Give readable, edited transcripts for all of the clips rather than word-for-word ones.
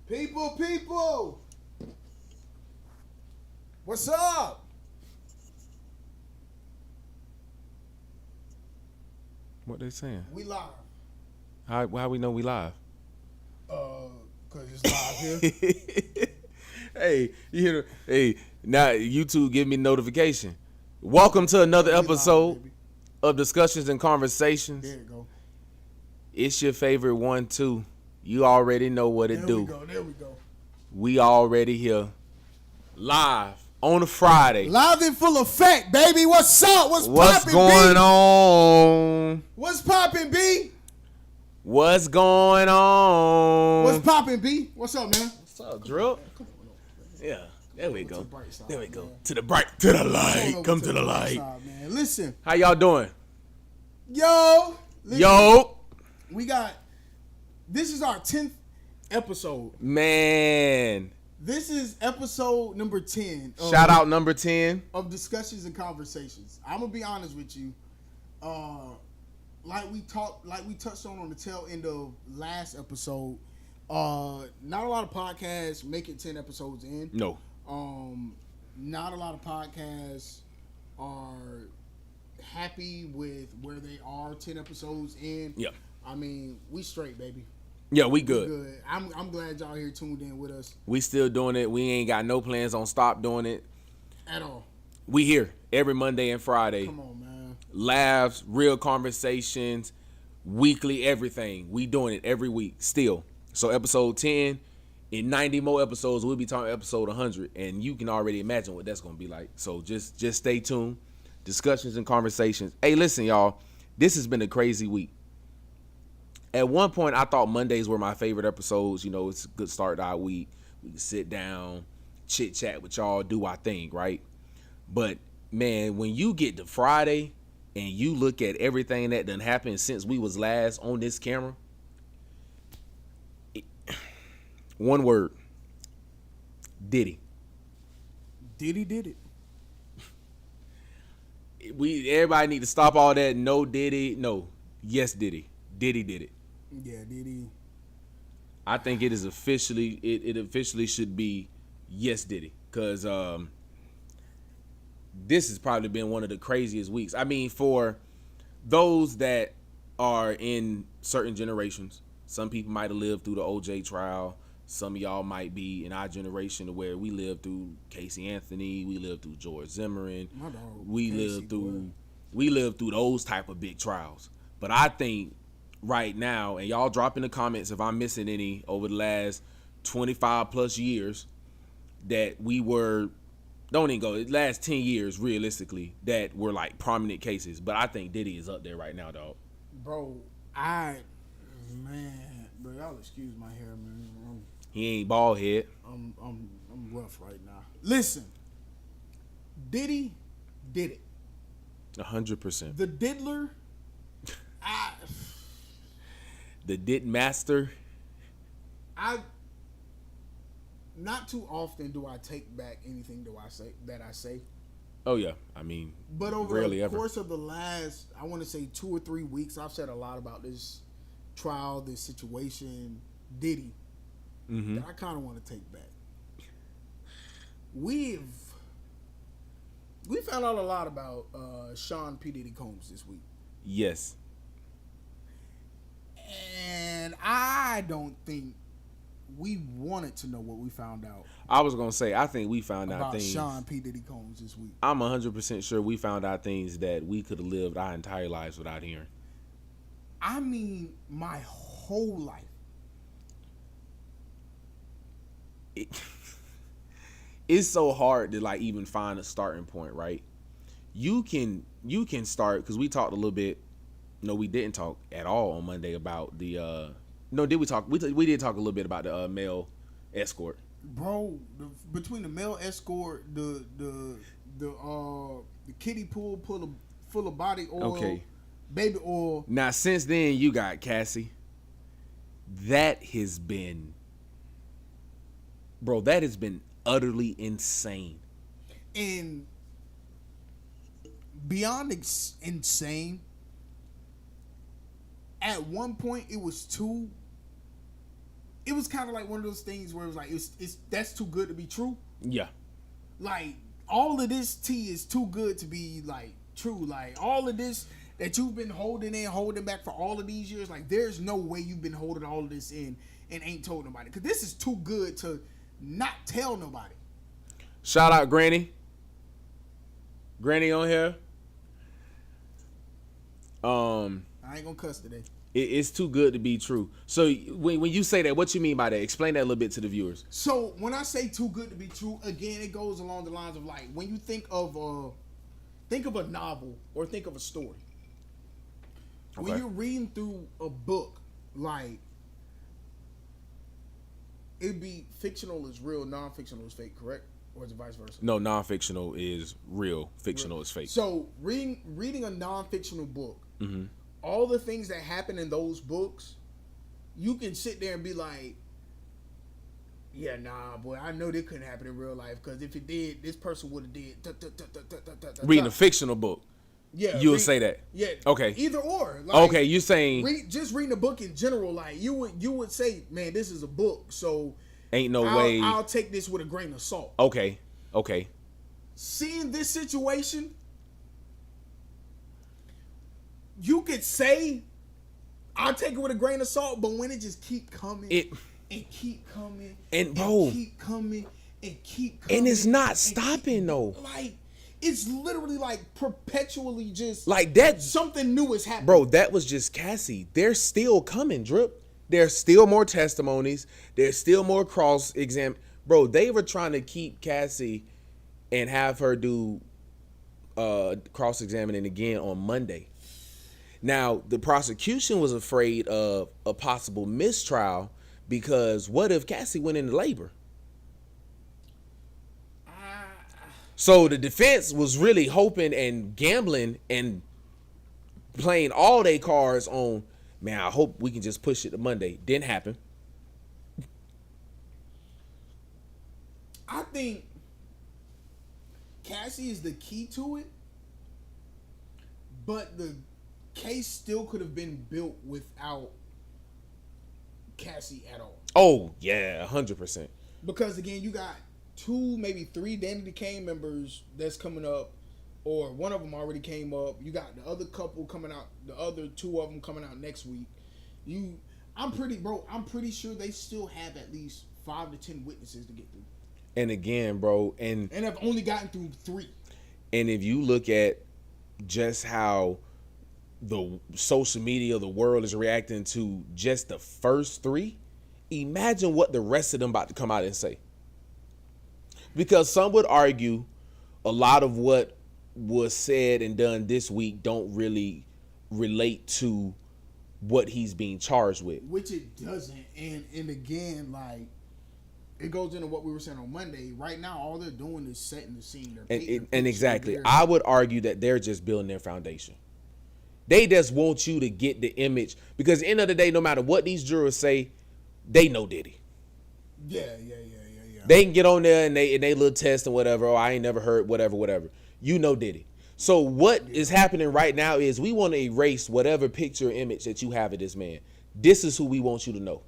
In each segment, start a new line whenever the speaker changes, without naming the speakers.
People, what's up?
What they saying?
We live.
How we know we live?
Cause it's live here.
Hey, hey, now YouTube give me notification. Welcome to another episode of Discussions and Conversations.
There you go.
It's your favorite one too. You already know what it do.
There we go.
We already here, live on a Friday.
Live in full effect, baby. What's up? What's poppin',
going
B?
on?
What's poppin', B?
What's going on?
What's poppin', B? What's up, man?
What's up, Drip? Yeah, there we go.
bright side,
There we go.
man.
To the light. Come to the light.
Side, man. Listen,
How y'all doing?
listen,
Yo,
we got. This is our 10th episode.
man.
This is episode number 10.
Shout out number 10.
Of Discussions and Conversations. I'm gonna be honest with you. Like we touched on the tail end of last episode. Not a lot of podcasts make it 10 episodes in.
No.
Not a lot of podcasts are happy with where they are 10 episodes in.
Yeah.
I mean, we straight, baby.
Yeah, we good.
Good. I'm glad y'all here tuned in with us
We still doing it. We ain't got no plans on stop doing it.
at all.
We here every Monday and Friday.
Come on, man.
Laughs, real conversations, weekly everything. We doing it every week still. So episode 10, in 90 more episodes, we'll be talking episode 100, and you can already imagine what that's going to be like. So just stay tuned. Discussions and Conversations. Hey, listen, y'all. This has been a crazy week. At one point, I thought Mondays were my favorite episodes. You know, it's a good start to our week. We can sit down, chit-chat with y'all, do our thing, right? But, man, when you get to Friday and you look at everything that done happened since we was last on this camera, one word: Diddy.
Diddy did it.
Everybody need to stop all that. No Diddy. No. Yes Diddy. Diddy did it.
Yeah, Diddy.
I think it is officially. It officially should be yes Diddy, because this has probably been one of the craziest weeks. I mean, for those that are in certain generations, some people might have lived through the OJ trial. Some of y'all might be in our generation where we lived through Casey Anthony, we lived through George Zimmerman,
My dog,
we
Casey,
lived through those type of big trials. But I think right now, and y'all drop in the comments if I'm missing any over the last 25 plus years, that we were, don't even go, the last 10 years realistically, that were like prominent cases. But I think Diddy is up there right now, dog.
Bro, bro, y'all excuse my hair, man.
He ain't bald head.
I'm rough right now. Listen, Diddy did it.
100%.
The diddler,
The Did Master.
not too often do I take back anything that I say.
Oh yeah, I mean,
But over
rarely
the
ever.
course of the last, I want to say 2 or 3 weeks, I've said a lot about this trial, this situation, Diddy, that I kind of want to take back. We found out a lot about Sean P. Diddy Combs this week.
Yes.
And I don't think we wanted to know what we found out
I was gonna say, I think we found out
about
things.
Sean P. Diddy Combs this week.
I'm 100% sure we found out things that we could have lived our entire lives without hearing.
I mean, my whole life.
It's so hard to like even find a starting point, right? You can start, because we talked a little bit. No, we didn't talk at all on Monday about the. No, did we talk? We did talk a little bit about the male escort.
Bro, between the male escort, the kiddie pool full of body oil,
Okay.
baby oil.
Now, since then, you got Cassie. That has been, bro, that has been utterly insane.
And beyond insane, at one point it was too it was kind of like one of those things where it was like it's that's too good to be true.
Yeah.
Like all of this tea is too good to be like true. Like all of this that you've been holding back for all of these years. Like there's no way you've been holding all of this in and ain't told nobody, because this is too good to not tell nobody.
Shout out Granny. Granny on here.
I ain't gonna cuss today.
It's too good to be true. So when you say that, what you mean by that? Explain that a little bit to the viewers.
So when I say too good to be true, again, it goes along the lines of like when you think of a novel or think of a story. Okay. When you're reading through a book, like it'd be fictional is real, non-fictional is fake, correct? Or is it vice versa?
No, non-fictional is real, fictional is fake.
So reading a non-fictional book,
mm-hmm.
all the things that happen in those books, you can sit there and be like, yeah, nah, boy, I know this couldn't happen in real life, because if it did, this person would have did.
Reading a fictional book.
Yeah,
you would say that.
Yeah.
Okay.
Either or.
Like, okay, you're saying
just reading a book in general. Like you would say, man, this is a book, so
ain't no way.
I'll take this with a grain of salt.
Okay.
Seeing this situation, you could say I'll take it with a grain of salt, but when it just keep coming and keep coming
and bro,
and keep coming and keep coming,
and it's not stopping though.
Like. It's literally like perpetually just
like that.
Something new is happening.
Bro, that was just Cassie. They're still coming, Drip. There's still more testimonies. There's still more cross-exam. Bro, they were trying to keep Cassie and have her do cross-examining again on Monday. Now, the prosecution was afraid of a possible mistrial because what if Cassie went into labor? So the defense was really hoping and gambling and playing all their cards on, man, I hope we can just push it to Monday. Didn't happen.
I think Cassie is the key to it, but the case still could have been built without Cassie at all.
Oh, yeah, 100%.
Because, again, you got 2, maybe 3 Danny Kane members that's coming up, or one of them already came up. You got the other couple coming out, the other 2 of them coming out next week. I'm pretty sure they still have at least 5 to 10 witnesses to get through.
And again, bro, and
I've only gotten through 3.
And if you look at just how the social media, the world is reacting to just the first 3, imagine what the rest of them about to come out and say. Because some would argue a lot of what was said and done this week don't really relate to what he's being charged with.
Which it doesn't. And again, like, it goes into what we were saying on Monday. Right now, all they're doing is setting the scene.
And exactly. I would argue that they're just building their foundation. They just want you to get the image. Because at the end of the day, no matter what these jurors say, they know Diddy.
Yeah.
They can get on there and they little test and whatever. Oh, I ain't never heard whatever. You know Diddy. So what is happening right now is we want to erase whatever picture or image that you have of this man. This is who we want you to know.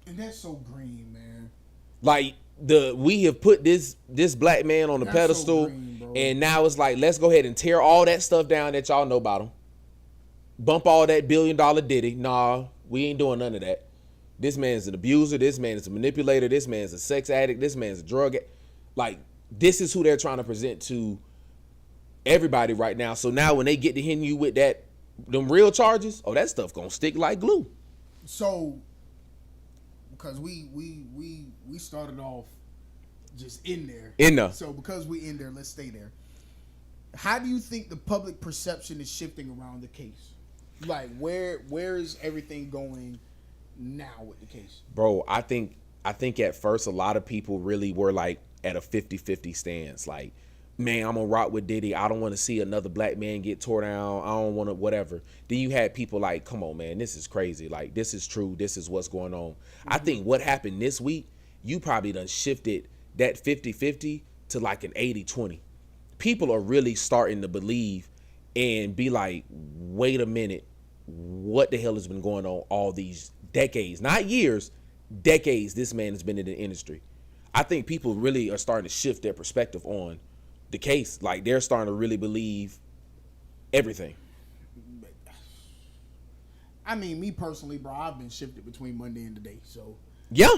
And that's so green, man.
Like we have put this black man on the pedestal, so green, and now it's like, let's go ahead and tear all that stuff down that y'all know about him. Bump all that $1 billion Diddy. Nah, we ain't doing none of that. This man's an abuser. This man is a manipulator. This man's a sex addict. This man's a drug addict. Like, this is who they're trying to present to everybody right now. So now when they get to hitting you with them real charges, oh, that stuff gonna stick like glue.
So, because we started off just in there. So because we in there, let's stay there. How do you think the public perception is shifting around the case? Like, where is everything going now with the case?
Bro, I think at first a lot of people really were like at a 50-50 stance. Like, man, I'm gonna rock with Diddy. I don't want to see another black man get tore down. I don't want to whatever. Then you had people like, come on, man, this is crazy. Like, this is true. This is what's going on. Mm-hmm. I think what happened this week, you probably done shifted that 50-50 to like an 80-20. People are really starting to believe and be like, wait a minute, what the hell has been going on all these decades, not years, decades this man has been in the industry. I think people really are starting to shift their perspective on the case. Like, they're starting to really believe everything.
I mean, me personally, bro, I've been shifted between Monday and today. So
yeah,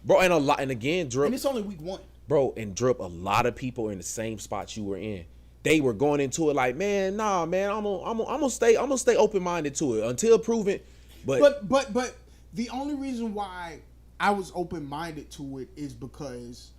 bro, and again, Drip,
and it's only week 1,
bro, and Drip, a lot of people are in the same spot you were in. They were going into it like, man, nah, man, I'm gonna stay open minded to it until proven. But
the only reason why I was open minded to it is because,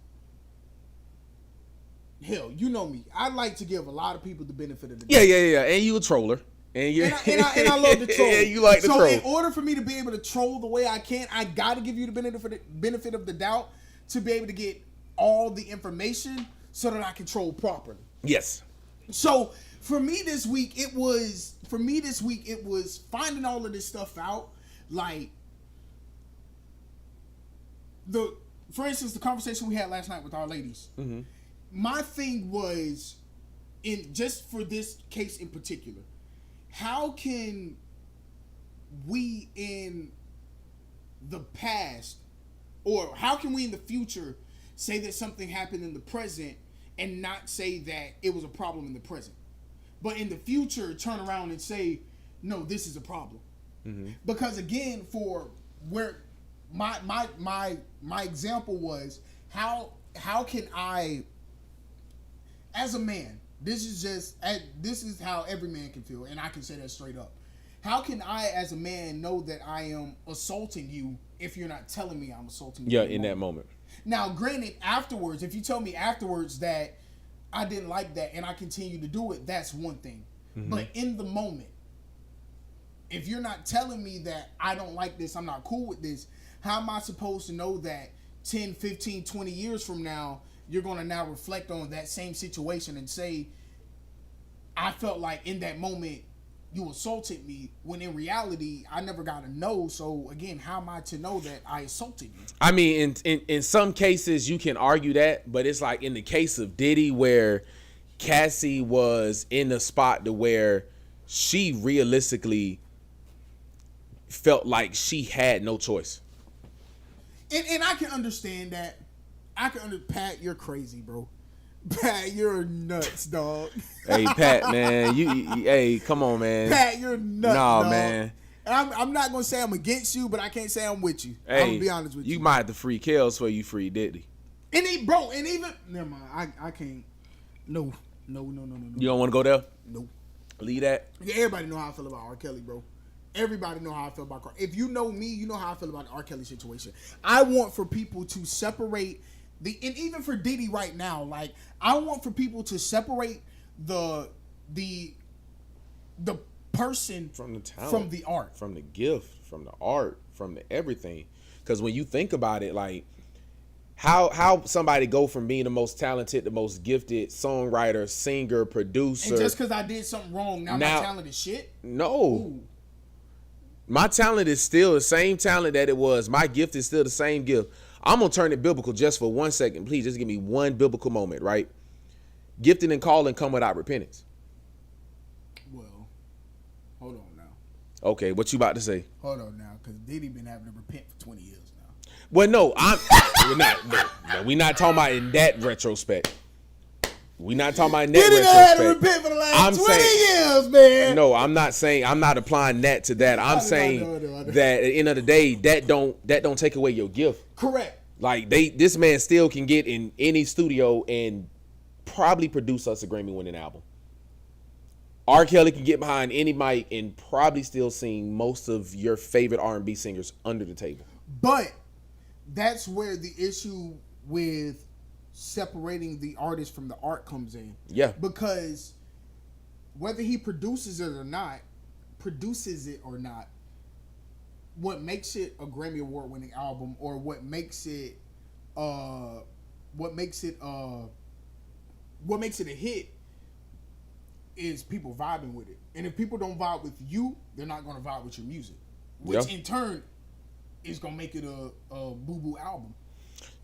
hell, you know me, I like to give a lot of people the benefit of the doubt.
Yeah, and you a troller. And
I love to troll.
Yeah, you like to troll.
So in order for me to be able to troll the way I can, I got to give you the benefit of the doubt to be able to get all the information so that I can troll properly.
Yes.
So for me this week, it was finding all of this stuff out. Like, for instance, the conversation we had last night with our ladies. Mm-hmm. My thing was, just for this case in particular, how can we in the past, or how can we in the future say that something happened in the present and not say that it was a problem in the present, but in the future turn around and say, no, this is a problem? Mm-hmm. Because again, for where my example was, how can I, as a man, this is how every man can feel, and I can say that straight up. How can I, as a man, know that I am assaulting you if you're not telling me I'm assaulting you?
Yeah, in that moment.
Now, granted, afterwards, if you tell me afterwards that I didn't like that and I continue to do it, that's one thing. Mm-hmm. But in the moment, if you're not telling me that I don't like this, I'm not cool with this, how am I supposed to know that 10, 15, 20 years from now, you're going to now reflect on that same situation and say, I felt like in that moment you assaulted me, when in reality I never got to know. So again, how am I to know that I assaulted you?
I mean, in some cases you can argue that, but it's like in the case of Diddy, where Cassie was in a spot to where she realistically felt like she had no choice.
And I can understand that. Pat, you're crazy, bro. Pat, you're nuts, dog.
Hey, Pat, man, hey, come on, man.
Pat, you're nuts, dog.
Man.
And I'm not gonna say I'm against you, but I can't say I'm with you.
Hey,
I'm gonna be honest with you.
You might have to free Kels for you free Diddy.
And even never mind. I can't. No.
You don't want to go there?
No.
Leave that.
Yeah, everybody know how I feel about R. Kelly, bro. Everybody know how I feel about R. If you know me, you know how I feel about the R. Kelly situation. I want for people to separate and even for Diddy right now, like, I want for people to separate the person
from the talent,
from the art,
from the gift, from the art, from the everything. Because when you think about it, like, how somebody go from being the most talented, the most gifted songwriter, singer, producer,
and just because I did something wrong, now my talent is shit?
No.
Ooh.
My talent is still the same talent that it was. My gift is still the same gift. I'm going to turn it biblical just for 1 second. Please, just give me one biblical moment, right? Gifting and calling come without repentance.
Well, hold on now.
Okay, what you about to say?
Hold on now, because Diddy been having to repent for 20 years now.
Well, no, we're not talking about in that retrospect. We're not talking about in that
Diddy
retrospect.
had to repent for the last 20 years, man.
No, I'm not applying that to that. I'm saying that at the end of the day, that don't take away your gift.
Correct.
Like, this man still can get in any studio and probably produce us a Grammy-winning album. R. Kelly can get behind any mic and probably still sing most of your favorite R&B singers under the table.
But that's where the issue with separating the artist from the art comes in.
Yeah.
Because whether he produces it or not, what makes it a Grammy Award winning album, or what makes it a hit, is people vibing with it. And if people don't vibe with you, they're not going to vibe with your music, which in turn is going to make it a boo-boo album.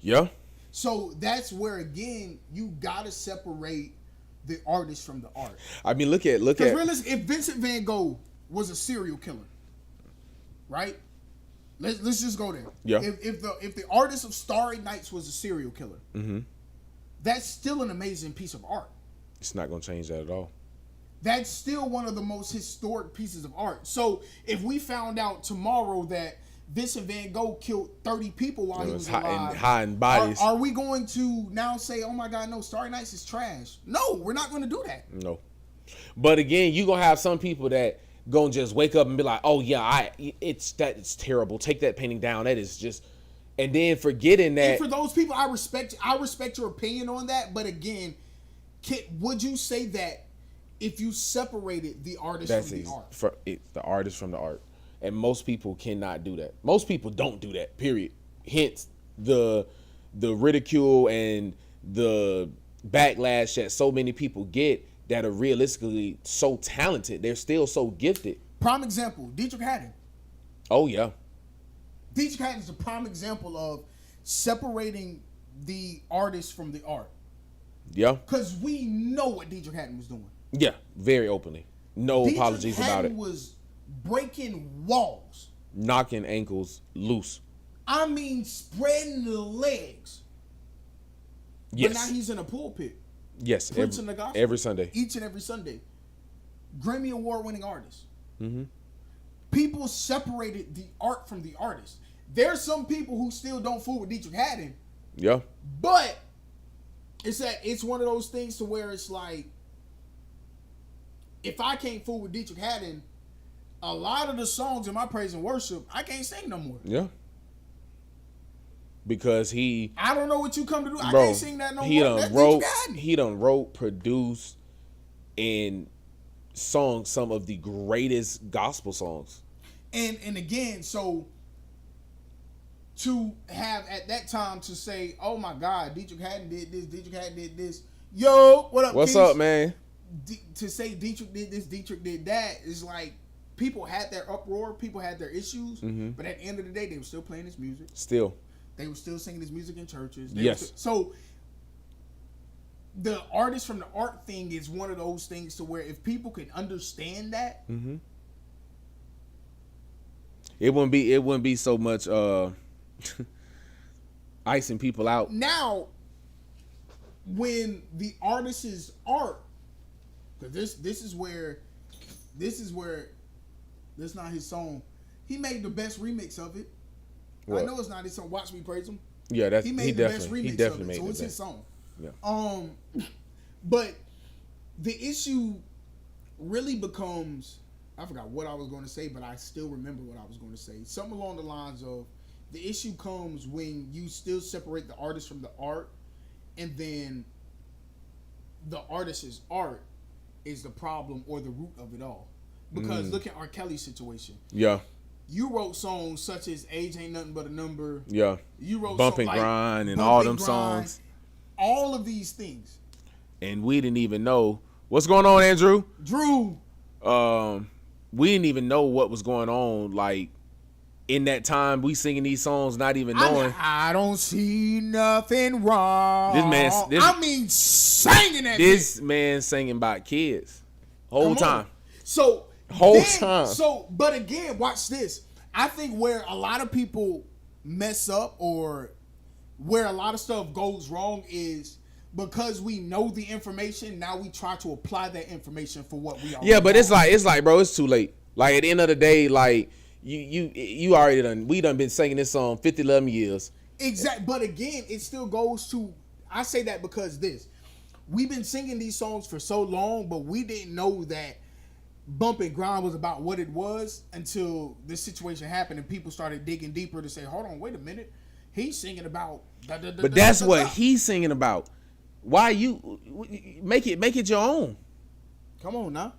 Yeah.
So that's where, again, you got to separate the artist from the art.
I mean, look at.
Because realistically, if Vincent Van Gogh was a serial killer, right? let's just go there.
Yeah.
If the artist of Starry Nights was a serial killer, that's still an amazing piece of art.
It's not gonna change that at all.
That's still one of the most historic pieces of art. So if we found out tomorrow that Vincent Van Gogh killed 30 people while he was alive,
hiding bodies,
are we going to now say, "Oh my God, no, Starry Nights is trash"? No, we're not going to do that.
No. But again, you gonna have some people that gonna just wake up and be like, "Oh yeah, it's terrible. Take that painting down. That is just," and then forgetting that.
And for those people, I respect your opinion on that. But again, would you say that if you separated the artist from the art?
The artist from the art. And most people cannot do that. Most people don't do that, period. Hence the ridicule and the backlash that so many people get that are realistically so talented. They're still so gifted.
Prime example, Dietrich Haddon.
Oh, yeah.
Dietrich Haddon is a prime example of separating the artist from the art.
Yeah.
Because we know what Dietrich Haddon was doing.
Yeah, very openly. No apologies about it.
Dietrich Haddon was breaking walls.
Knocking ankles loose.
I mean, spreading the legs.
Yes.
But now he's in a pulpit.
Yes.
Preaching the gospel.
Every Sunday.
Each and every Sunday. Grammy Award winning artist.
Mm-hmm.
People separated the art from the artist. There's some people who still don't fool with Dietrich Haddon.
Yeah.
But it's one of those things to where it's like, if I can't fool with Dietrich Haddon, a lot of the songs in my praise and worship, I can't sing no more.
Yeah. Because
I don't know what you come to do.
Bro,
I can't sing that no more.
He done wrote, produced, and sung some of the greatest gospel songs.
And again, so to have at that time to say, "Oh my God, Dietrich Haddon did this. Dietrich Haddon did this." Yo, what up?
What's up, man?
To say Dietrich did this, Dietrich did that is like, people had their uproar, people had their issues, but at the end of the day, they were still playing his music. They were still singing his music in churches. So the artist from the art thing is one of those things to where if people could understand that,
it wouldn't be so much icing people out.
Now, when the artist's art, because this is where this not his song. He made the best remix of it. What? I know it's not his song. Watch Me Praise Him.
Yeah,
he made the best remix of it, so it's his song.
Yeah.
But the issue really becomes, I forgot what I was going to say, but I still remember what I was going to say. Something along the lines of, the issue comes when you still separate the artist from the art, and then the artist's art is the problem or the root of it all. Because look at R. Kelly's situation.
Yeah.
You wrote songs such as "Age Ain't Nothing But a Number."
Yeah.
You wrote
"Bump and Grind" and all them songs.
All of these things.
And we didn't even know what's going on, Andrew.
Drew.
We didn't even know what was going on. Like, in that time, we singing these songs, not even knowing.
I don't see nothing wrong. Singing that.
This man singing about kids, whole time.
So.
Time.
So, but again, watch this. I think where a lot of people mess up or where a lot of stuff goes wrong is because we know the information. Now we try to apply that information for what we are.
Yeah, but it's like, bro, it's too late. Like, at the end of the day, like you already done. We done been singing this song 11 years.
Exactly. But again, it still goes to. I say that because we've been singing these songs for so long, but we didn't know that Bump and Grind was about what it was until this situation happened and people started digging deeper to say, hold on, wait a minute. He's singing about
but that's what he's singing about. Why you make it your own?
Come on now.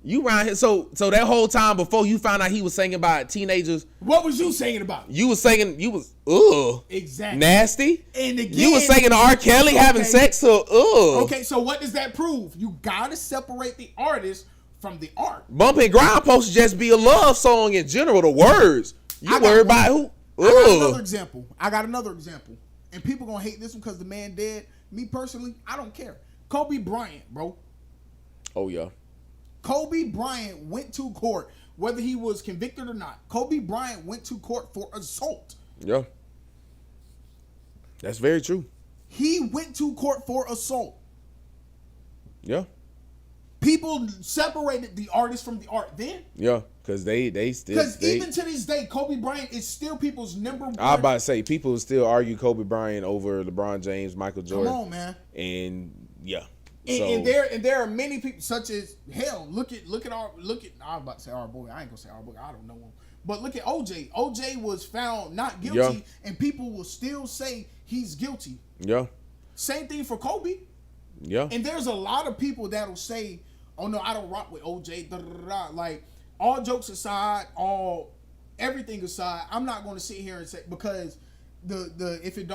You around here so that whole time before you found out he was singing about teenagers.
What was you singing about?
You was
exactly
nasty.
And again,
you was singing to R. Kelly having sex,
Okay, so what does that prove? You gotta separate the artist from the art.
Bump and Grind supposed to just be a love song in general. The words. You worry about who?
I got another example. And people gonna hate this one because the man dead. Me personally, I don't care. Kobe Bryant, bro.
Oh yeah.
Kobe Bryant went to court whether he was convicted or not. Kobe Bryant went to court for assault.
Yeah. That's very true.
He went to court for assault.
Yeah.
People separated the artist from the art then.
Yeah, because they still...
Because even to this day, Kobe Bryant is still people's number one.
I was about to say, people still argue Kobe Bryant over LeBron James, Michael Jordan.
Come on, man.
And, yeah.
And there are many people, such as, hell, look at I was about to say our boy. I ain't going to say our boy. I don't know him. But look at OJ. OJ was found not guilty, and people will still say he's guilty.
Yeah.
Same thing for Kobe.
Yeah.
And there's a lot of people that'll say, oh no, I don't rock with OJ. Like, all jokes aside, everything aside, I'm not going to sit here and say, because the if it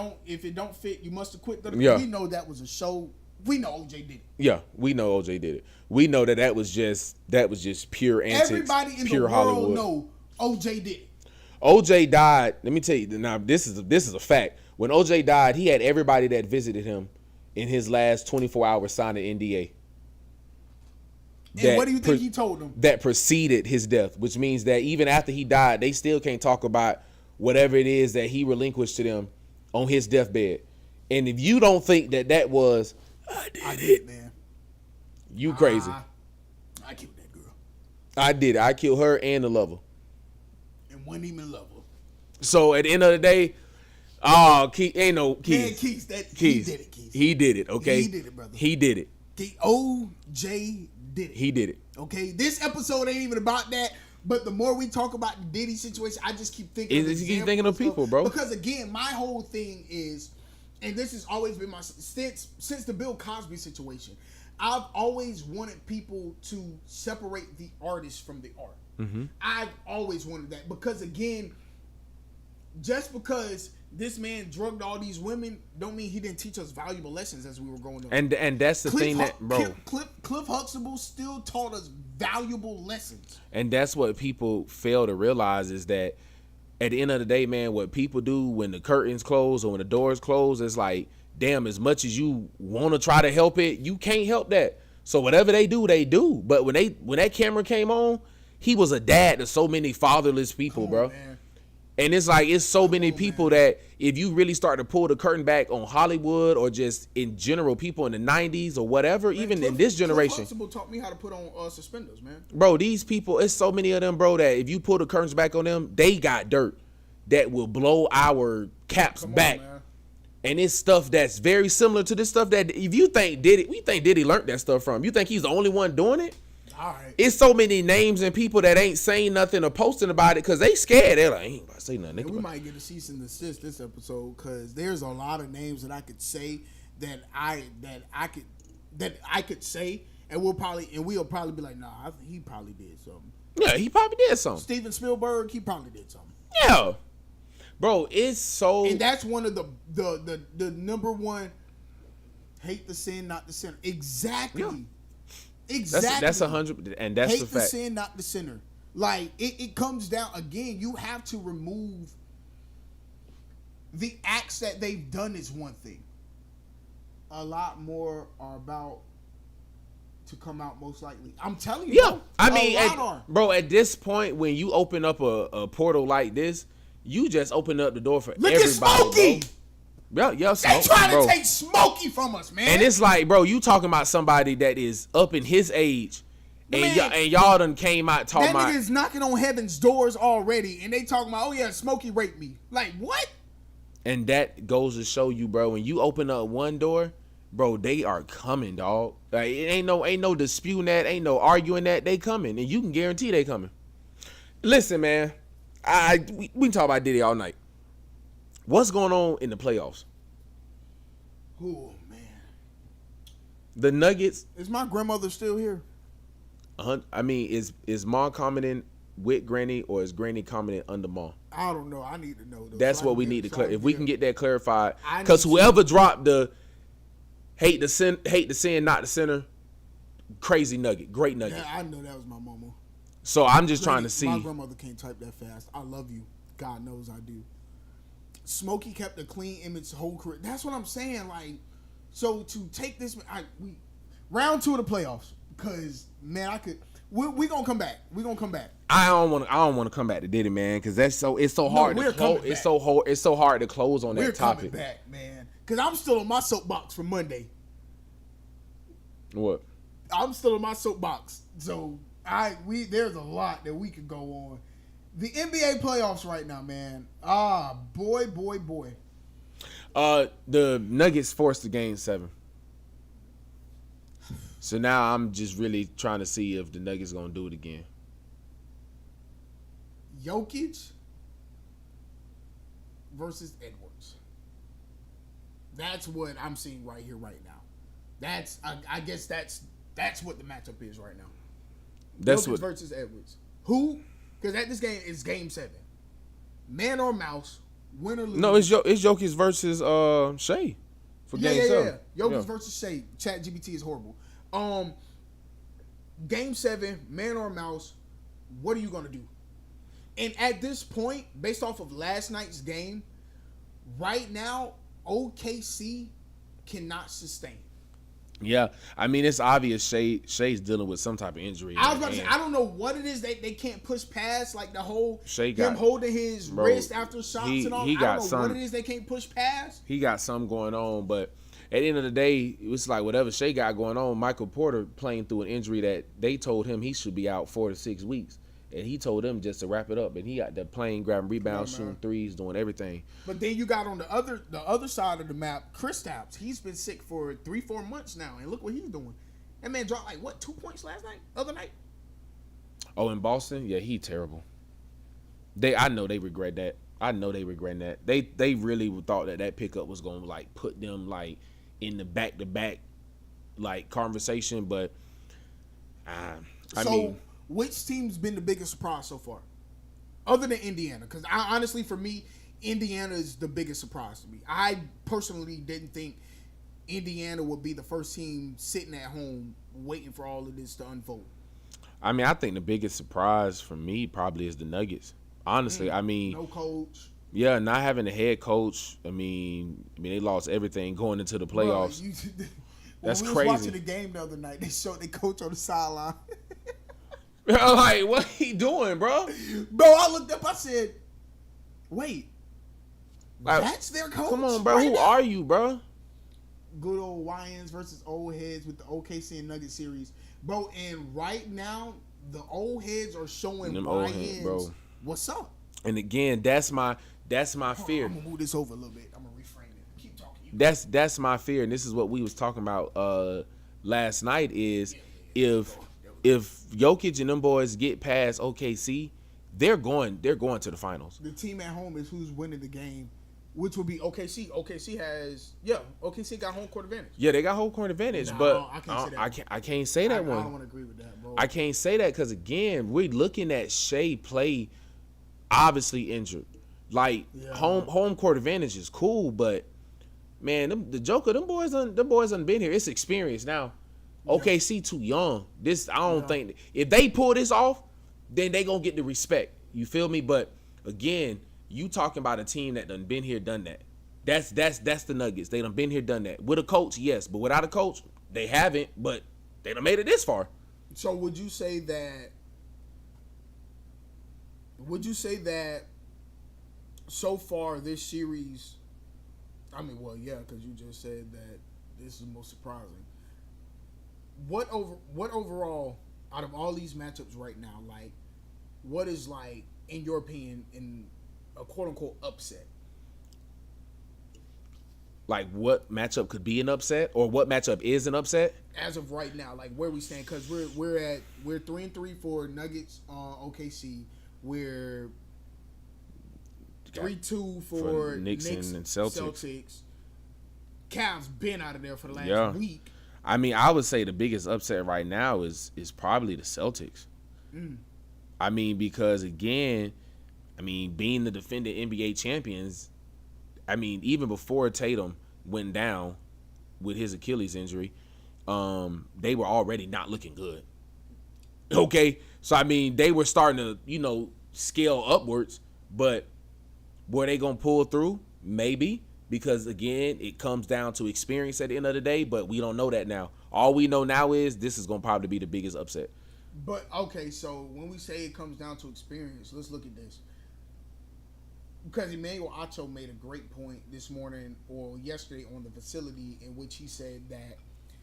don't fit, you must have quit. We know that was a show. We know OJ did it. Yeah,
we know OJ did it. We know that was just pure antics.
Everybody in
pure
the world
Hollywood.
know OJ did it.
OJ died. Let me tell you. Now this is a fact. When OJ died, he had everybody that visited him in his last 24 hours sign an NDA.
And what do you think he told them?
That preceded his death, which means that even after he died, they still can't talk about whatever it is that he relinquished to them on his deathbed. And if you don't think that was, I did it, man. You crazy.
I killed that girl.
I did it. I killed her and the lover.
And wasn't even love her.
So at the end of the day, Keith, ain't no Keith.
Man, he did it, Keith.
He did it, okay?
He did it, brother.
He did it.
The OJ did it.
He did it.
Okay? This episode ain't even about that, but the more we talk about the Diddy situation, I just keep thinking
of people, bro.
Because again, my whole thing is, and this has always been my since the Bill Cosby situation, I've always wanted people to separate the artist from the art. Mm-hmm. I've always wanted that because, again, just because this man drugged all these women don't mean he didn't teach us valuable lessons as we were growing up.
And that's the thing that, bro.
Cliff Huxtable still taught us valuable lessons.
And that's what people fail to realize is that at the end of the day, man, what people do when the curtains close or when the doors close, it's like, damn, as much as you want to try to help it, you can't help that. So whatever they do, they do. But when that camera came on, he was a dad to so many fatherless people, bro. Man. And it's like, it's so many people that if you really start to pull the curtain back on Hollywood or just in general, people in the 90s or whatever, man, even in this generation.
Cliff Huxtable taught me how to put on suspenders, man.
Bro, these people, it's so many of them, bro, that if you pull the curtains back on them, they got dirt that will blow our caps back. Man. And it's stuff that's very similar to this stuff that if you think Diddy learned that stuff from. You think he's the only one doing it?
All right.
It's so many names and people that ain't saying nothing or posting about it because they scared. They're like, I ain't about to say nothing.
We might get a cease and desist this episode because there's a lot of names that I could say that I could say, and we'll probably be like, nah, I think he probably did something.
Yeah, he probably did something.
Steven Spielberg, he probably did something.
Yeah, bro, it's so.
And that's one of the number one. Hate the sin, not the sinner. Exactly. Yeah. Exactly.
That's 100, and that's the fact.
Hate the sin, not the sinner. Like it comes down again. You have to remove the acts that they've done is one thing. A lot more are about to come out, most likely. I'm telling you.
Yeah, I mean, at this point, when you open up a portal like this, you just open up the door for everybody. Look at Smokey. Bro. Yeah,
they trying to take Smokey from us, man.
And it's like, bro, you talking about somebody that is up in his age, and y'all done came out talking about
that nigga's knocking on heaven's doors already, and they talking about, oh yeah, Smokey raped me. Like what?
And that goes to show you, bro, when you open up one door, bro, they are coming, dog. Like it ain't no disputing that, ain't no arguing that. They coming, and you can guarantee they coming. Listen, man, we can talk about Diddy all night. What's going on in the playoffs?
Oh, man.
The Nuggets.
Is my grandmother still here?
I mean, is Mom commenting with Granny or is Granny commenting under Mom?
I don't know. I need to know.
That's what we need to clarify. If we can get that clarified. Because whoever dropped the hate the sin, not the sinner, crazy nugget. Great nugget.
Yeah, I know that was my mama.
So I'm just trying to see.
My grandmother can't type that fast. I love you. God knows I do. Smokey kept a clean image the whole career. That's what I'm saying. Like, so to take this, round 2 of the playoffs, because man, We gonna come back. We gonna come back.
I don't want to come back to Diddy, man, because it's so hard to close. It's so hard to close on that topic.
We're coming back, man. Because I'm still on my soapbox from Monday.
What?
I'm still on my soapbox. So there's a lot that we could go on. The NBA playoffs right now, man. Boy.
The Nuggets forced the Game 7. So now I'm just really trying to see if the Nuggets gonna do it again.
Jokic versus Edwards. That's what I'm seeing right here, right now. I guess that's what the matchup is right now.
That's
Jokic versus Edwards. Who? Because at this game, it's Game 7. Man or mouse, win or lose.
No, it's Jokic versus Shea for Game 7.
Yeah. Jokic versus Shea. ChatGPT is horrible. Game 7, man or mouse, what are you gonna do? And at this point, based off of last night's game, right now, OKC cannot sustain.
Yeah, I mean, it's obvious Shea's dealing with some type of injury.
I was about to say, I don't know what it is they can't push past, like the whole him holding his wrist after shots and all. I don't know what it is they can't push past.
He got something going on, but at the end of the day, it's like whatever Shea got going on, Michael Porter playing through an injury that they told him he should be out 4 to 6 weeks. And he told them just to wrap it up, and he got the playing, grabbing rebounds, shooting threes, doing everything.
But then you got on the other side of the map, Kristaps. He's been sick for 3-4 months now, and look what he's doing. That man dropped 2 points other night.
Oh, in Boston, yeah, he terrible. I know they regret that. I know they regret that. They really thought that pickup was gonna put them in the back to back conversation, but I mean.
Which team's been the biggest surprise so far? Other than Indiana. Because honestly, for me, Indiana is the biggest surprise to me. I personally didn't think Indiana would be the first team sitting at home waiting for all of this to unfold.
I mean, I think the biggest surprise for me probably is the Nuggets. Honestly, I mean.
No coach.
Yeah, not having a head coach. I mean, they lost everything going into the playoffs. That's crazy.
We was watching the game the other night. They showed the coach on the sideline.
Like, what he doing, bro?
Bro, I looked up. I said, "Wait, that's their coach."
Come on, bro. Who are you, bro?
Good old YNs versus old heads with the OKC and Nuggets series, bro. And right now, the old heads are showing YNs, bro. What's up?
And again, that's my fear.
I'm gonna move this over a little bit. I'm gonna reframe it. Keep talking.
That's my fear, and this is what we was talking about last night. Is if Jokic and them boys get past OKC, they're going to the finals.
The team at home is who's winning the game, which would be OKC. OKC got home court advantage.
Yeah, they got home court advantage, but I can't say that one.
I don't want to agree with that, bro.
I can't say that because again, we're looking at Shea play, obviously injured. Home court advantage is cool, but man, them boys done been here. It's experience now. OKC too young. I don't think if they pull this off, then they gonna get the respect. You feel me? But again, you talking about a team that done been here, done that. That's the Nuggets. They done been here, done that. With a coach, yes, but without a coach, they haven't. But they done made it this far.
So would you say that so far this series? I mean, well, yeah, because you just said that this is the most surprising. What overall out of all these matchups right now, what is in your opinion in a quote unquote upset?
Like what matchup could be an upset, or what matchup is an upset?
As of right now, where we stand, because we're 3-3 for Nuggets OKC. We're 3-2 for Knicks and Celtics. Cavs been out of there for the last week.
I mean, I would say the biggest upset right now is probably the Celtics. I mean, because again, being the defending NBA champions, even before Tatum went down with his Achilles injury, they were already not looking good. Okay, so they were starting to, scale upwards, but were they gonna pull through? Maybe. Because, again, it comes down to experience at the end of the day, but we don't know that now. All we know now is this is going to probably be the biggest upset.
But okay, so when we say it comes down to experience, let's look at this. Because Emmanuel Acho made a great point this morning or yesterday on the facility, in which he said that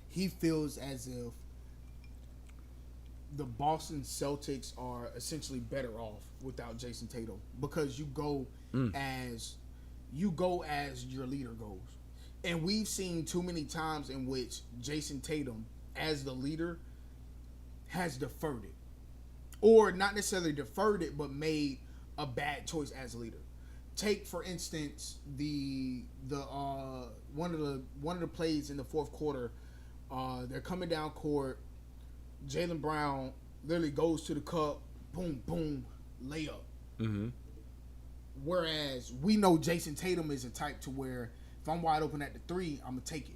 he feels as if the Boston Celtics are essentially better off without Jason Tatum, because you go as your leader goes. And we've seen too many times in which Jason Tatum, as the leader, has deferred it. Or not necessarily deferred it, but made a bad choice as a leader. Take, for instance, the one of the plays in the fourth quarter. They're coming down court. Jaylen Brown literally goes to the cup, boom, boom, layup. Mm-hmm. Whereas we know Jason Tatum is a type to where if I'm wide open at the three, I'm gonna take it.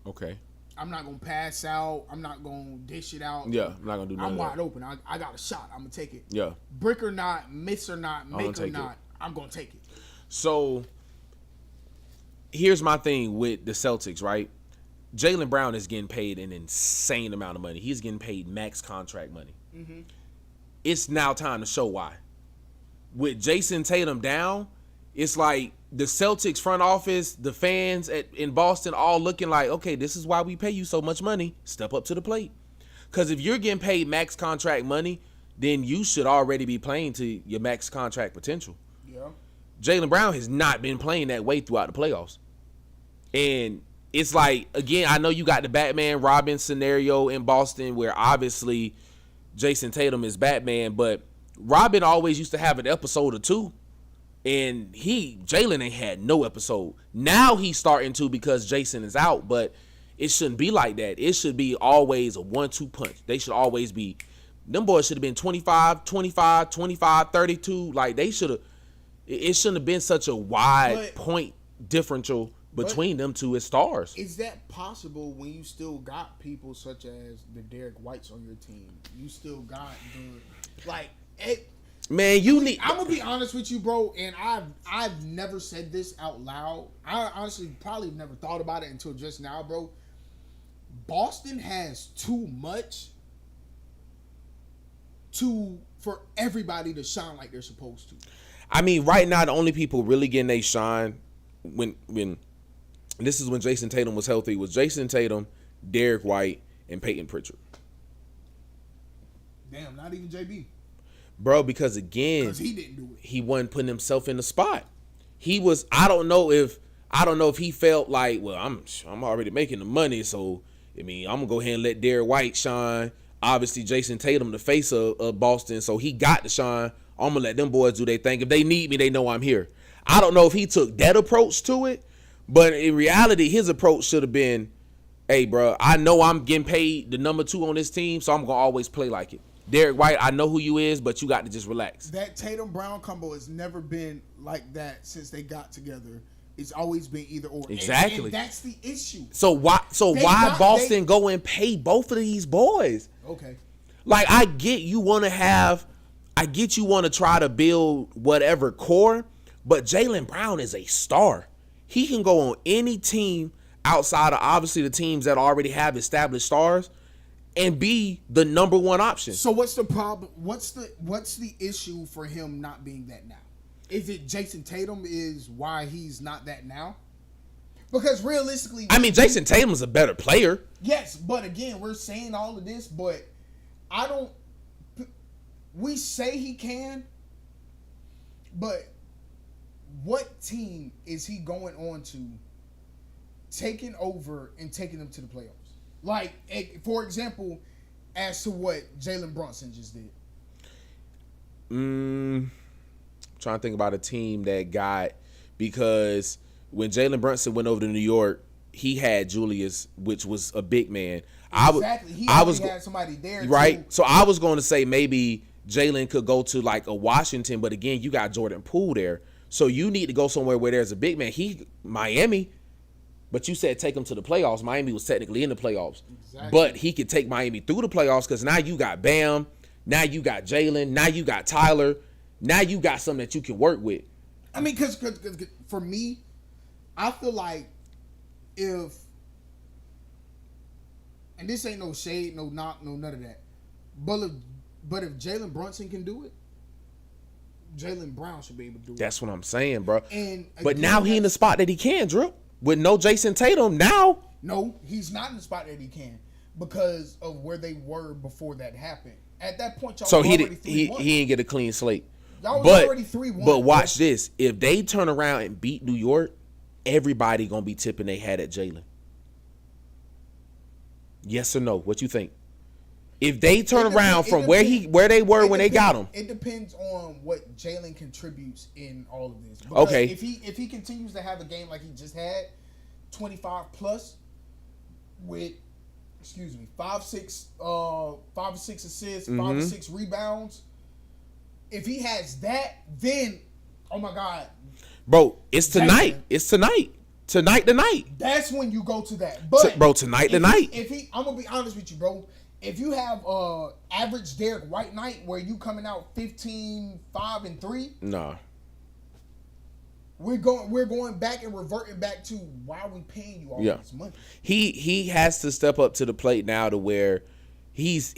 Okay.
I'm not gonna pass out. I'm not gonna dish it out.
Yeah, I'm not gonna do nothing.
I'm wide open. I got a shot. I'm gonna take it.
Yeah.
Brick or not, miss or not, make or not, I'm gonna take it.
So here's my thing with the Celtics, right? Jaylen Brown is getting paid an insane amount of money. He's getting paid max contract money. Mm-hmm. It's now time to show why. With Jason Tatum down, it's like the Celtics front office, the fans in Boston all looking like, okay, this is why we pay you so much money. Step up to the plate. Because if you're getting paid max contract money, then you should already be playing to your max contract potential.
Yeah.
Jaylen Brown has not been playing that way throughout the playoffs. And it's like, again, I know you got the Batman Robin scenario in Boston where obviously Jason Tatum is Batman, but Robin always used to have an episode or two. And Jaylen ain't had no episode. Now he's starting to because Jason is out, but it shouldn't be like that. It should be always a 1-2 punch. They should always be, them boys should have been 25, 25, 25, 32. Like they should have, it shouldn't have been such a wide point differential between them two as stars.
Is that possible when you still got people such as the Derek Whites on your team? You still got the, like,
man,
I'm gonna be honest with you, bro, and I've never said this out loud. I honestly probably never thought about it until just now, bro. Boston has too much for everybody to shine like they're supposed to.
I mean, right now the only people really getting they shine when this is when Jason Tatum was healthy was Jason Tatum, Derek White, and Peyton Pritchard.
Damn, not even JB.
Bro, because again,
he didn't do it.
He wasn't putting himself in the spot. He was. I don't know if he felt like, well, I'm already making the money, so I mean, I'm gonna go ahead and let Derek White shine. Obviously, Jason Tatum, the face of Boston, so he got to shine. I'm gonna let them boys do their thing. If they need me, they know I'm here. I don't know if he took that approach to it, but in reality, his approach should have been, hey, bro, I know I'm getting paid the number 2 on this team, so I'm gonna always play like it. Derek White, I know who you is, but you got to just relax.
That Tatum-Brown combo has never been like that since they got together. It's always been either or.
Exactly.
And that's the issue.
So why Boston go and pay both of these boys?
Okay.
Like, I get you want to try to build whatever core, but Jaylen Brown is a star. He can go on any team outside of obviously the teams that already have established stars and be the number 1 option.
So what's the problem? What's the issue for him not being that now? Is it Jason Tatum is why he's not that now? Because realistically,
I mean, Jason Tatum's a better player.
Yes, but again, we're saying all of this, but we say he can, but what team is he going on to taking over and taking them to the playoffs? Like, for example, as to what Jalen Brunson just did.
Trying to think about a team that got, because when Jalen Brunson went over to New York, he had Julius, which was a big man.
Exactly. He had somebody there,
right?
Too.
So I was going to say maybe Jalen could go to like a Washington, but again, you got Jordan Poole there. So you need to go somewhere where there's a big man. Miami. But you said take them to the playoffs. Miami was technically in the playoffs. Exactly. But he could take Miami through the playoffs because now you got Bam. Now you got Jalen. Now you got Tyler. Now you got something that you can work with.
I mean, because for me, I feel like if, and this ain't no shade, no knock, no none of that, But if Jalen Brunson can do it, Jaylen Brown should be able to do it.
That's what I'm saying, bro.
And
but now he in the spot that he can, Drew. With no Jason Tatum now.
No, he's not in the spot that he can because of where they were before that happened. At that point, y'all was already 3-1.
He didn't get a clean slate.
Y'all was already 3-1.
But watch this. If they turn around and beat New York, everybody going to be tipping their hat at Jalen. Yes or no? What you think? If they turn around from where they were when they got him.
It depends on what Jalen contributes in all of this. Because
okay.
If he continues to have a game like he just had, 25 plus with 5-6 assists, 5 or 6 rebounds. If he has that, then oh my God.
Bro, it's tonight. It's tonight. Tonight the night.
That's when you go to that. But
bro, tonight the night.
I'm gonna be honest with you, bro. If you have average Derek White night where you coming out 15, 5, and 3,
nah.
We're going back and reverting back to why are we paying you all this money.
He has to step up to the plate now to where his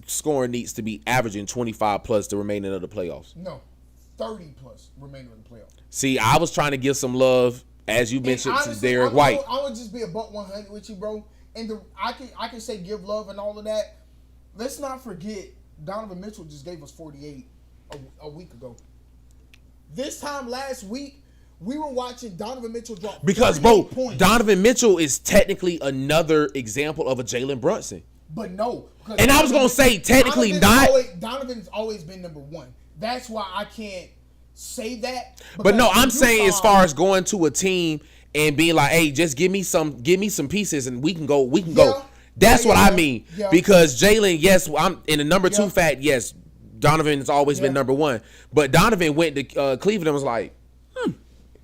scoring needs to be averaging 25 plus the remaining of the playoffs.
No, 30 plus remaining of the playoffs.
See, I was trying to give some love, as you mentioned, honestly, to Derek White.
I would just be a buck 100 with you, bro. And I can say give love and all of that. Let's not forget Donovan Mitchell just gave us 48 a week ago. This time last week, we were watching Donovan Mitchell drop
because, bro,
points.
Donovan Mitchell is technically another example of a Jalen Brunson.
But no.
And I was going to say, technically not.
Donovan's always been number one. That's why I can't say that.
But no, I'm saying as far as going to a team and being like, hey, just give me some pieces and we can go. That's what I mean. Yeah. Because Jalen, yes, I'm in the number 2 fact, yes, Donovan has always been number 1. But Donovan went to Cleveland and was like,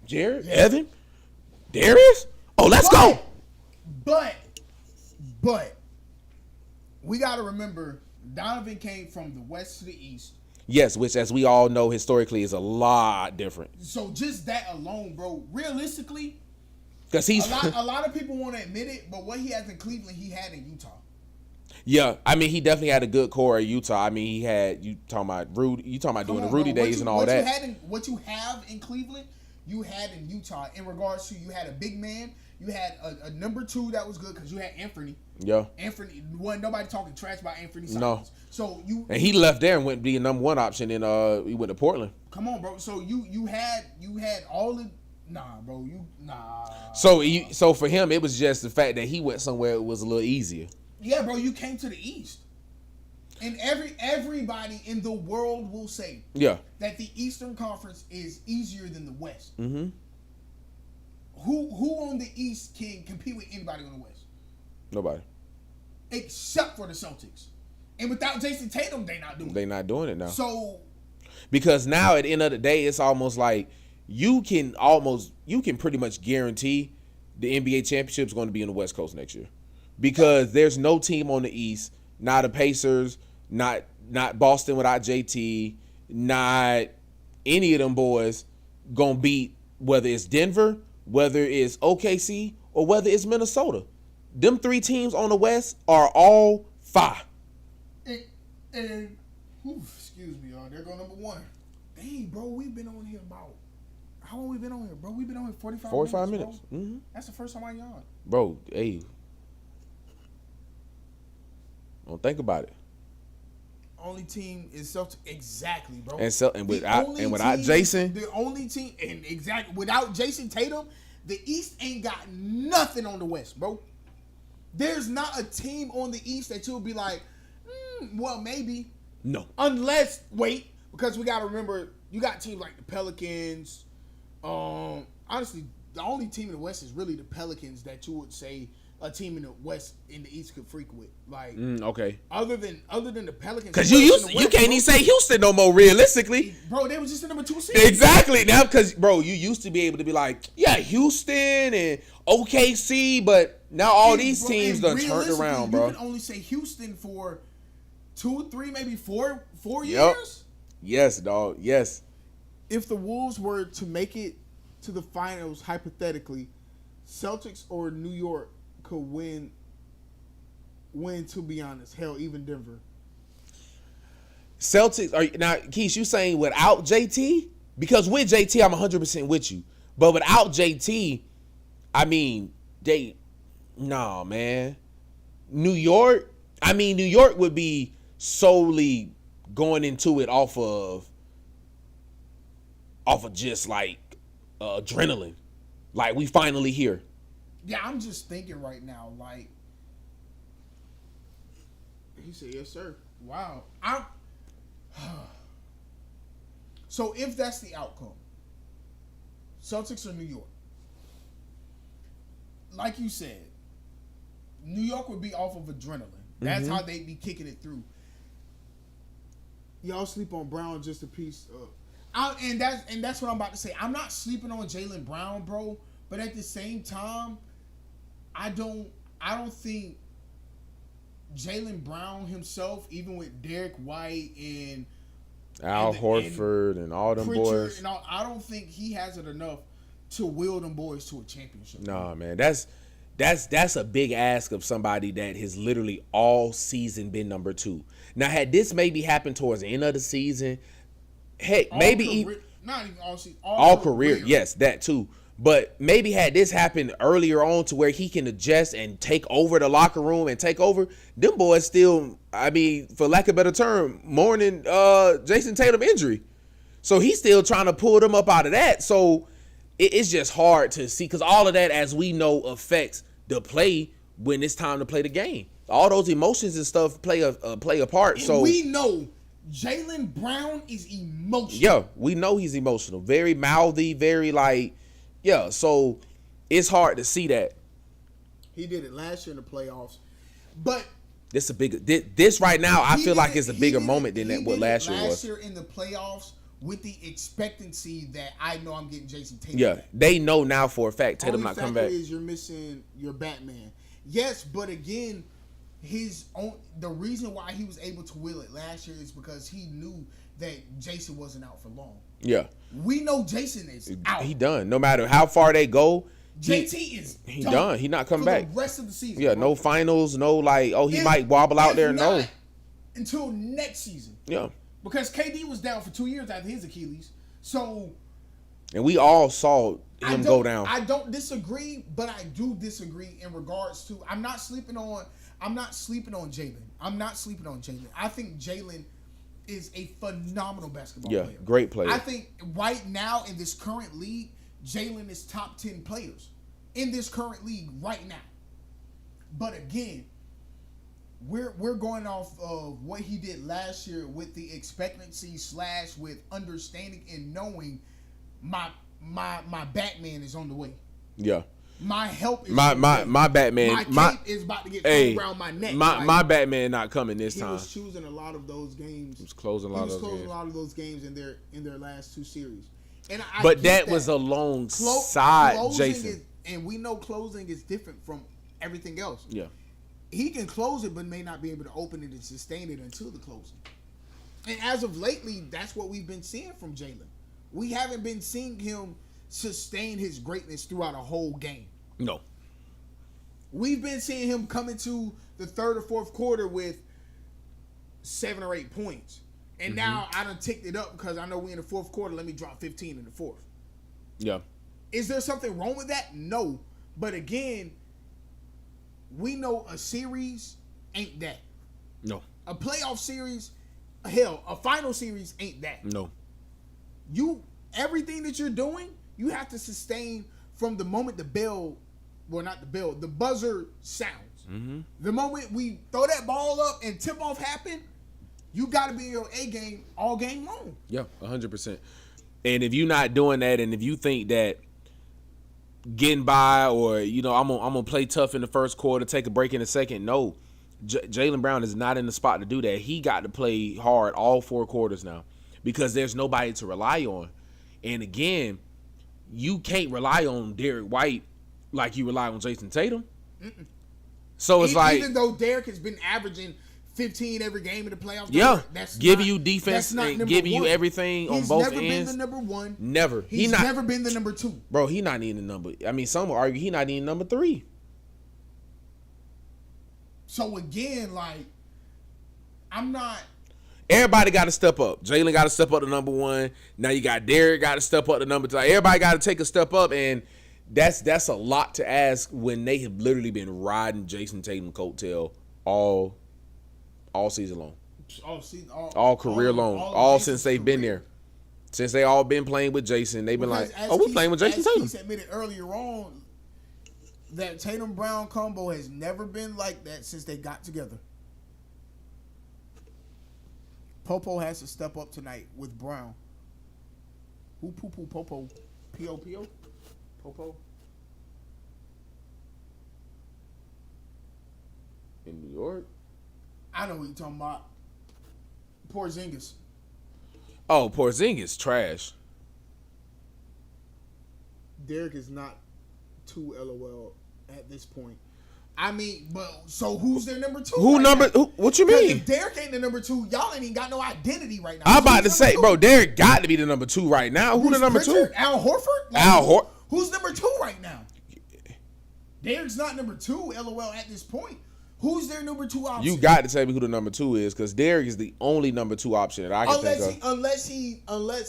Jared, Evan, Darius? Oh, let's go.
But we got to remember Donovan came from the West to the East.
Yes, which as we all know historically is a lot different.
So just that alone, bro, realistically,
because he's
a lot of people want to admit it, but what he has in Cleveland, he had in Utah.
Yeah, I mean, he definitely had a good core at Utah. I mean, he had, you talking about doing the Rudy days and all that.
What you have in Cleveland, you had in Utah. In regards to, you had a big man, you had a number 2 that was good because you had Anthony.
Yeah.
Anthony, wasn't nobody talking trash about Anthony Simons.
No.
So
and he left there and went to be a number 1 option, and he went to Portland.
Come on, bro. So you had all the. Nah, bro.
So for him, it was just the fact that he went somewhere it was a little easier.
Yeah, bro. You came to the East, and everybody in the world will say that the Eastern Conference is easier than the West.
Mm-hmm.
Who on the East can compete with anybody on the West?
Nobody,
except for the Celtics. And without Jason Tatum, they're not doing it now. So
because now at the end of the day, it's almost like you can pretty much guarantee the NBA championship is going to be in the West Coast next year, because there's no team on the East, not the Pacers, not Boston without JT, not any of them boys gonna beat whether it's Denver, whether it's OKC, or whether it's Minnesota. Them 3 teams on the West are all fire.
And excuse me, y'all. There go number 1. Dang, bro, we've been on here about. How long we been on here, bro? We've been on here 45 minutes.
Mm-hmm.
That's the first time I yawned.
Bro, hey. Don't think about it.
Only team is Celtics. Exactly, bro.
And without Jason.
The only team, and exactly, without Jason Tatum, the East ain't got nothing on the West, bro. There's not a team on the East that you'll be like, well, maybe.
No.
Unless, because we got to remember, you got teams like the Pelicans. Honestly, the only team in the West is really the Pelicans that you would say a team in the West in the East could freak with. Like,
okay.
Other than the Pelicans,
because you can't even say Houston no more. Realistically,
bro, they was just the number 2 seed.
Exactly. Now, because bro, you used to be able to be like, yeah, Houston and OKC, but now all these teams done turned around, bro.
You can only say Houston for 2, 3, maybe 4 years.
Yes, dog. Yes.
If the Wolves were to make it to the finals, hypothetically, Celtics or New York could win, to be honest. Hell, even Denver.
Celtics are now, Keith, you saying without JT? Because with JT, I'm 100% with you. But without JT, I mean, man. New York would be solely going into it off of just like adrenaline. Like, we finally here.
Yeah, I'm just thinking right now, like, he said, yes, sir. Wow. So if that's the outcome, Celtics or New York, like you said, New York would be off of adrenaline. That's how they'd be kicking it through. Y'all sleep on Brown just a piece of. And that's what I'm about to say. I'm not sleeping on Jaylen Brown, bro. But at the same time, I don't think Jaylen Brown himself, even with Derek White and
Al Horford and all them
Pritchard
boys,
and all, I don't think he has it enough to will them boys to a championship.
Nah, man, that's a big ask of somebody that has literally all season been number 2. Now, had this maybe happened towards the end of the season, heck, not
even all season,
all career, yes, that too. But maybe had this happened earlier on to where he can adjust and take over the locker room and take over, them boys still, I mean, for lack of a better term, mourning Jason Tatum injury. So he's still trying to pull them up out of that. So it's just hard to see, because all of that, as we know, affects the play when it's time to play the game. All those emotions and stuff play a part.
And
so
we know Jaylen Brown is emotional.
Yeah, we know he's emotional. Very mouthy, very like, yeah. So it's hard to see that.
He did it last year in the playoffs, but
this right now, I feel like it's a bigger moment than what last year was.
Last year in the playoffs, with the expectancy that I know I'm getting Jason Tatum.
Yeah,
back.
They know now for a fact Tatum not coming back.
Is you're missing your Batman. Yes, but again, the reason why he was able to will it last year is because he knew that Jason wasn't out for long.
Yeah.
We know Jason is out.
He done. No matter how far they go,
JT is
done. He not coming back
the rest of the season.
Yeah, bro. No finals, no like, he might wobble out there. No.
Until next season.
Yeah.
Because KD was down for 2 years after his Achilles. So.
And we all saw him go down.
I don't disagree, but I do disagree in regards to I'm not sleeping on Jaylen. I think Jaylen is a phenomenal basketball player.
Yeah, great player.
I think right now in this current league, Jaylen is top 10 players in this current league right now. But again, we're going off of what he did last year with the expectancy / with understanding and knowing my Batman is on the way.
Yeah.
My help is
my Batman.
My cape is about to get thrown around my neck.
My Batman not coming this time.
He was choosing a lot of those games.
He was closing a lot of those games
in their last 2 series.
But that was alongside Jason.
And we know closing is different from everything else.
Yeah.
He can close it, but may not be able to open it and sustain it until the closing. And as of lately, that's what we've been seeing from Jaylen. We haven't been seeing him sustain his greatness throughout a whole game.
No.
We've been seeing him come into the third or fourth quarter with 7 or 8 points. And now I done ticked it up because I know we in the fourth quarter. Let me drop 15 in the fourth.
Yeah.
Is there something wrong with that? No. But again, we know a series ain't that.
No.
A playoff series, hell, a final series ain't that.
No.
Everything that you're doing, you have to sustain from the moment the buzzer sounds.
Mm-hmm.
The moment we throw that ball up and tip-off happen, you got to be in your A game all game long.
Yeah, 100%. And if you're not doing that, and if you think that getting by or, I'm gonna play tough in the first quarter, take a break in the second, no. Jaylen Brown is not in the spot to do that. He got to play hard all 4 quarters now because there's nobody to rely on. And again, you can't rely on Derek White like you rely on Jason Tatum. Mm-mm. So it's
even though Derek has been averaging 15 every game in the playoffs.
Yeah, giving you defense and giving you everything on both ends. He's never been the
number 1.
Never.
He's never been the number 2.
Bro, he not even the number. I mean, some will argue he not even number 3.
So again, like, I'm not.
Everybody got to step up. Jalen got to step up to number 1. Now you got Derek got to step up to number 2. Everybody got to take a step up, and that's a lot to ask when they have literally been riding Jason Tatum coattail all season long, all career long, all since they've been there. Since they all been playing with Jason, they've been like, "Oh, we're playing with Jason Tatum."
He admitted earlier on that Tatum Brown combo has never been like that since they got together. Popo has to step up tonight with Brown. Who poo-poo Popo? P-O-P-O? Popo?
In New York?
I know what you're talking about. Porzingis.
Oh, Porzingis, trash.
Derek is not too LOL at this point. I mean, but so who's their number 2?
What you mean?
If Derek ain't the number 2, y'all ain't even got no identity right now.
I'm about to say, bro, Derek got to be the number 2 right now. Who the number
Pritchard?
2?
Al Horford?
Like,
Who's number 2 right now? Derek's not number 2, LOL, at this point. Who's their number 2 option?
You got to tell me who the number 2 is, because Derek is the only number 2 option that I can think of.
Unless,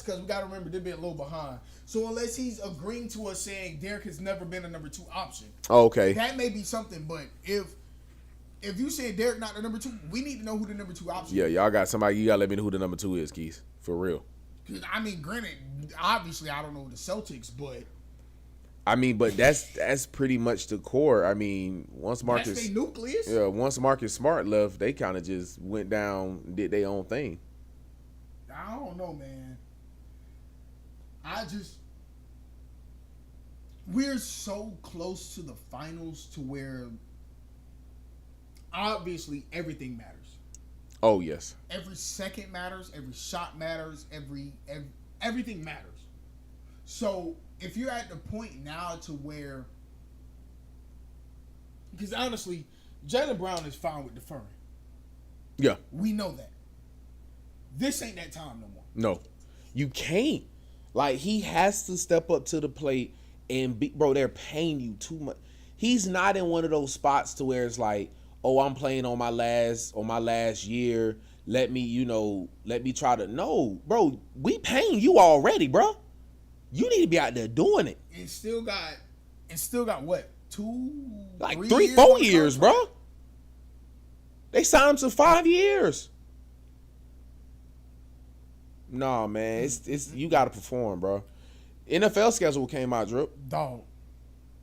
because we got to remember, they're being a little behind. So unless he's agreeing to us saying Derek has never been a number 2 option.
Okay.
That may be something, but if you say Derek not the number 2, we need to know who the number 2 option is.
Yeah, y'all got somebody, you got to let me know who the number 2 is, Keith. For real.
I mean, granted, obviously I don't know the Celtics, but...
I mean, but that's pretty much the core. I mean, once Marcus...
That's their nucleus?
Yeah, once Marcus Smart left, they kind of just went down and did their own thing.
I don't know, man. We're so close to the finals to where obviously everything matters.
Oh, yes.
Every second matters, every shot matters, everything matters. So if you're at the point now to where, because honestly, Jaylen Brown is fine with deferring.
Yeah.
We know that. This ain't that time no more.
No. You can't. Like, he has to step up to the plate and be, bro, they're paying you too much. He's not in one of those spots to where it's like, oh, I'm playing on my last year. Let me try to. No, bro, we paying you already, bro. You need to be out there doing it.
And still got what?
3, 4 years, bro. They signed him to 5 years. Nah, man, it's you got to perform, bro. NFL schedule came out, Drip.
Dog.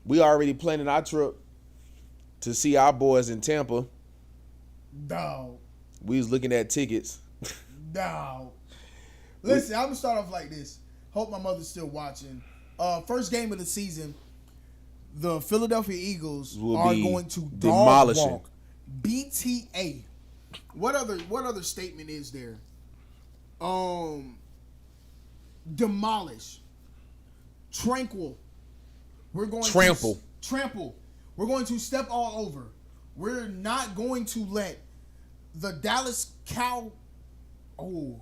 We already planning our trip to see our boys in Tampa.
Dog.
We was looking at tickets.
Dog. Listen, I'm gonna start off like this. Hope my mother's still watching. First game of the season, the Philadelphia Eagles are going to demolishing BTA. What other statement is there? Demolish. Tranquil. We're going
trample.
Trample. We're going to step all over. We're not going to let the Dallas Cow. Oh,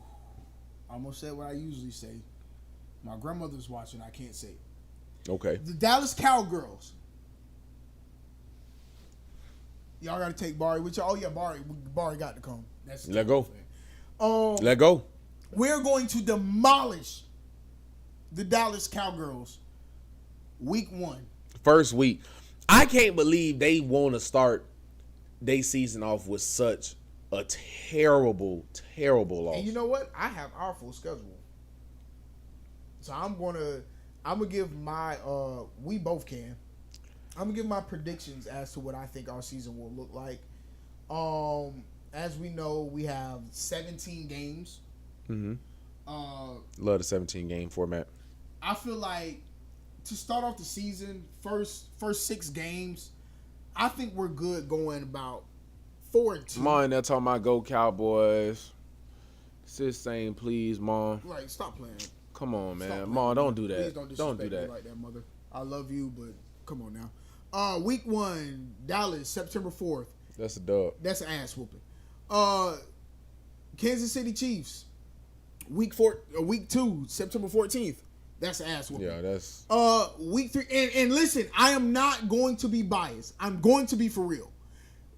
I almost said what I usually say. My grandmother's watching. I can't say it.
Okay.
The Dallas Cowgirls. Y'all got to take Barry with y'all. Oh yeah, Barry got to come.
Let go.
Let
go.
We're going to demolish the Dallas Cowgirls. Week 1.
First week. I can't believe they want to start their season off with such a terrible, terrible loss.
And you know what? I have our full schedule. So I'm gonna give my we both can. I'm gonna give my predictions as to what I think our season will look like. As we know, we have 17 games.
Mm-hmm. Love the 17-game format.
I feel like to start off the season, first 6 games, I think we're good going about 4-2.
Mom, that's talking about go Cowboys. Sis saying please, Mom.
Like, stop playing.
Come on, man. Mom, don't do that.
Please
don't do that.
Me like that, mother. I love you, but come on now. Week 1, Dallas, September 4th.
That's a dub.
That's an ass whooping. Kansas City Chiefs, week 2, September 14th. That's an ass whooping.
Yeah, that's
week 3. And listen, I am not going to be biased. I'm going to be for real.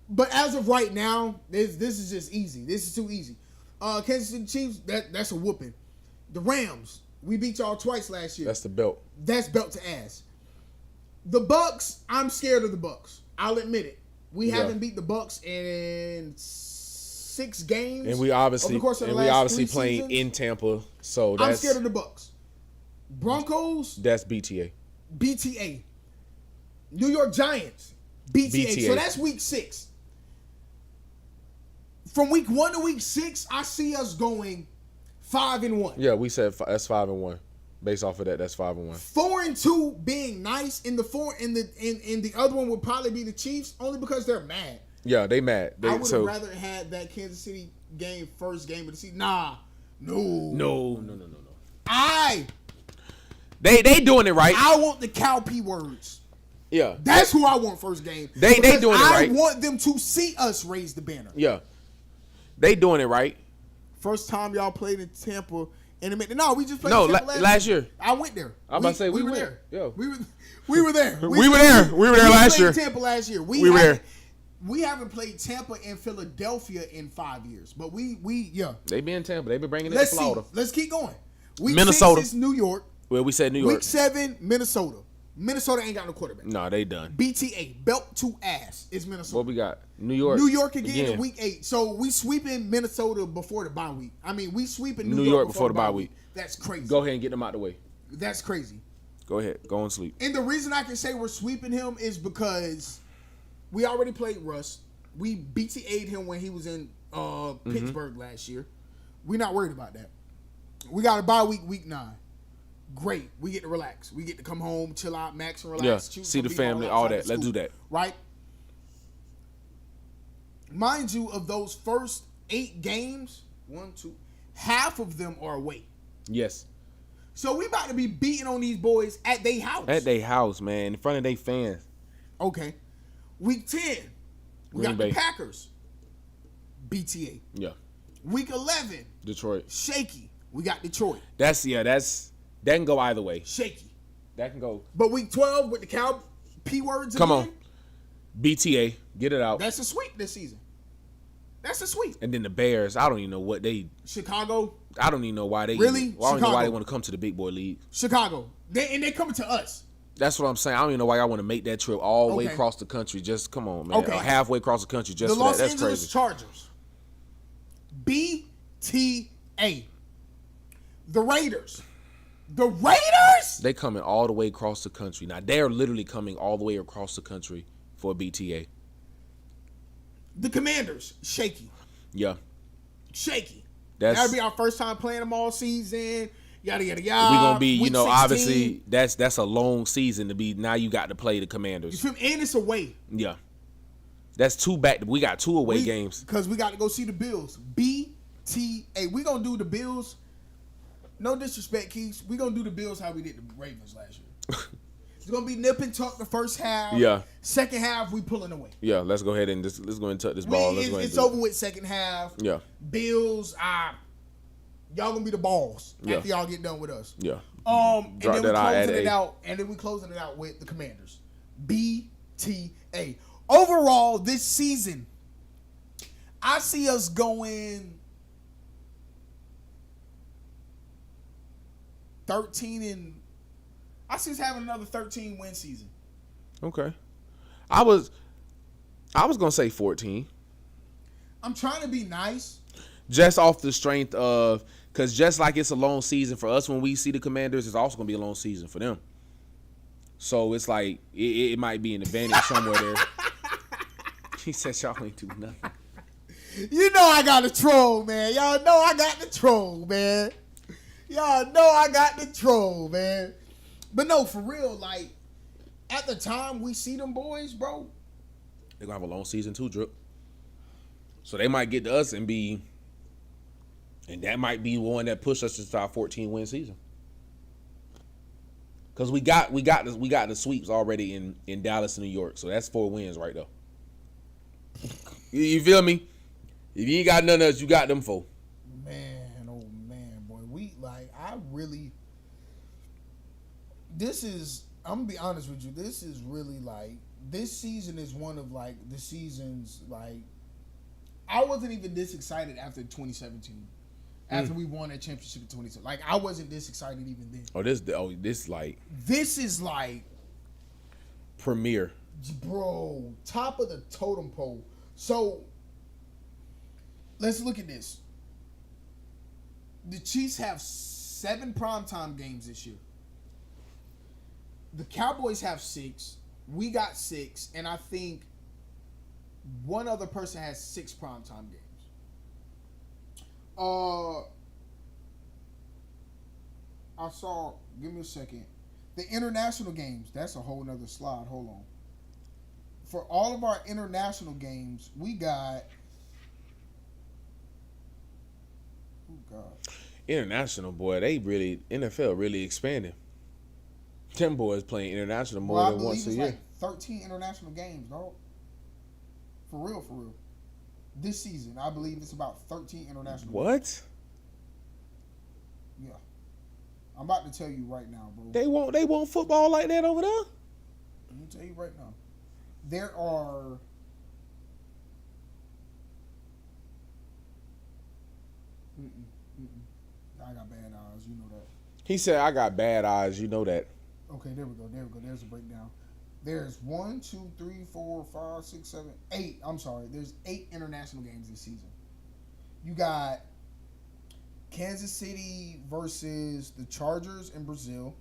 But as of right now, this is just easy. This is too easy. Kansas City Chiefs, that's a whooping. The Rams, we beat y'all twice last year.
That's the belt.
That's belt to ass. The Bucks, I'm scared of the Bucks. I'll admit it. We haven't beat the Bucks in 6 games.
And we obviously playing
seasons.
in Tampa. So
I'm scared of the Bucks. Broncos,
that's BTA.
BTA. New York Giants, BTA. So that's week 6. From week 1 to week 6, I see us going 5-1.
Yeah, we said that's 5-1. Based off of that, that's 5-1.
4-2 being nice, in the other one would probably be the Chiefs, only because they're mad.
Yeah, they mad.
I would have rather had that Kansas City game, first game of the season. Nah, no.
They doing it right.
I want the cow P words.
Yeah,
that's who I want first game.
They doing it right.
I want them to see us raise the banner.
Yeah, they doing it right.
First time y'all played in Tampa. No, we just played.
No, last year.
I went there.
I'm about to say we
were
went
there.
Yo,
we were there.
We were there last year.
Tampa last year.
We were there.
We haven't played Tampa and Philadelphia in 5 years, but we
They been in Tampa. They been bringing it to Florida.
Let's keep going. Week
Minnesota
6 is New York.
Well, we said New York.
Week 7, Minnesota. Minnesota ain't got no quarterback.
No, they done.
BTA, belt to ass is Minnesota.
What we got? New York.
New York again in week 8. So we sweeping Minnesota before the bye week. I mean, we sweeping New York before the bye week. That's crazy.
Go ahead and get them out the way.
That's crazy.
Go ahead. Go and sleep.
And the reason I can say we're sweeping him is because we already played Russ. We BTA'd him when he was in Pittsburgh last year. We're not worried about that. We got a bye week 9. Great. We get to relax. We get to come home, chill out, max and relax.
Yeah, see the family, all that. Let's do that.
Right? Mind you, of those first 8 games, 1, 2, half of them are away.
Yes.
So we about to be beating on these boys at their house.
At their house, man. In front of their fans.
Okay. Week 10, we got the Packers. BTA.
Yeah.
Week 11,
Detroit.
Shaky. We got Detroit.
That can go either way.
Shaky.
That can go.
But week 12 with the cow P words
Come on. BTA. Get it out.
That's a sweep this season. That's a sweep.
And then the Bears, I don't even know what they...
Chicago.
I don't even know why they...
Really?
I don't know why they want to come to the big boy league.
Chicago. They coming to us.
That's what I'm saying. I don't even know why I want to make that trip all the way across the country. Just, come on, man.
Okay.
Halfway across the country just for that. That's crazy.
The Los Angeles Chargers. BTA. The Raiders. The Raiders?
They coming all the way across the country. Now, they're literally coming all the way across the country for a BTA.
The Commanders. Shaky.
Yeah.
Shaky. That'll be our first time playing them all season. Yada, yada, yada.
We're going to be,
Week 16.
obviously, that's a long season to be. Now you got to play the Commanders.
You feel me? And it's away.
Yeah. That's 2 back. We got 2 away games.
Because we got to go see the Bills. BTA. We going to do the Bills. No disrespect, Keith. We going to do the Bills how we did the Ravens last year. It's going to be nip and tuck the first half.
Yeah.
Second half, we pulling away.
Yeah, let's go ahead and let's go and tuck this ball.
It's over with second half.
Yeah.
Bills, y'all going to be the balls after y'all get done with us.
Yeah.
And then we closing it out. And then we closing it out with the Commanders. BTA. Overall, this season, I see us going 13 and I see us having another 13-win season.
Okay. I was gonna say 14.
I'm trying to be nice.
Just off the strength of, because just like it's a long season for us when we see the Commanders, it's also gonna be a long season for them. So it's like it might be an advantage somewhere there. He said y'all ain't do nothing.
You know I got the troll, man. Y'all know I got the troll, man. Y'all know I got the troll, man. But no, for real, like, at the time we see them boys, bro.
They're going to have a long season too, Drip. So they might get to us and that might be one that pushed us to our 14-win season. Because we got the sweeps already in Dallas and New York. So that's 4 wins right there. You feel me? If you ain't got none of us, you got them 4.
Man, oh man, boy. I'm gonna be honest with you, this is really like, this season is one of like the seasons, like, I wasn't even this excited after 2017. After we won that championship in 2017. Like, I wasn't this excited even then. This is like
premier.
Bro, top of the totem pole. So, let's look at this. The Chiefs have 7 primetime games this year. The Cowboys have 6. We got 6. And I think one other person has 6 primetime games. Give me a second. The international games, that's a whole nother slide. Hold on. For all of our international games, we got. Oh, God.
International, boy, NFL really expanded. Them boys playing international more than once a year.
Like 13 international games, dog. For real. This season, I believe it's about 13 international
What?
games. Yeah. I'm about to tell you right now, bro.
They want football like that over there?
Let me tell you right now. There are I got bad eyes, you know that.
He said I got bad eyes, you know that.
Okay, there we go. There's a breakdown. There's 1, 2, 3, 4, 5, 6, 7, 8. I'm sorry. There's 8 international games this season. You got Kansas City versus the Chargers in Brazil.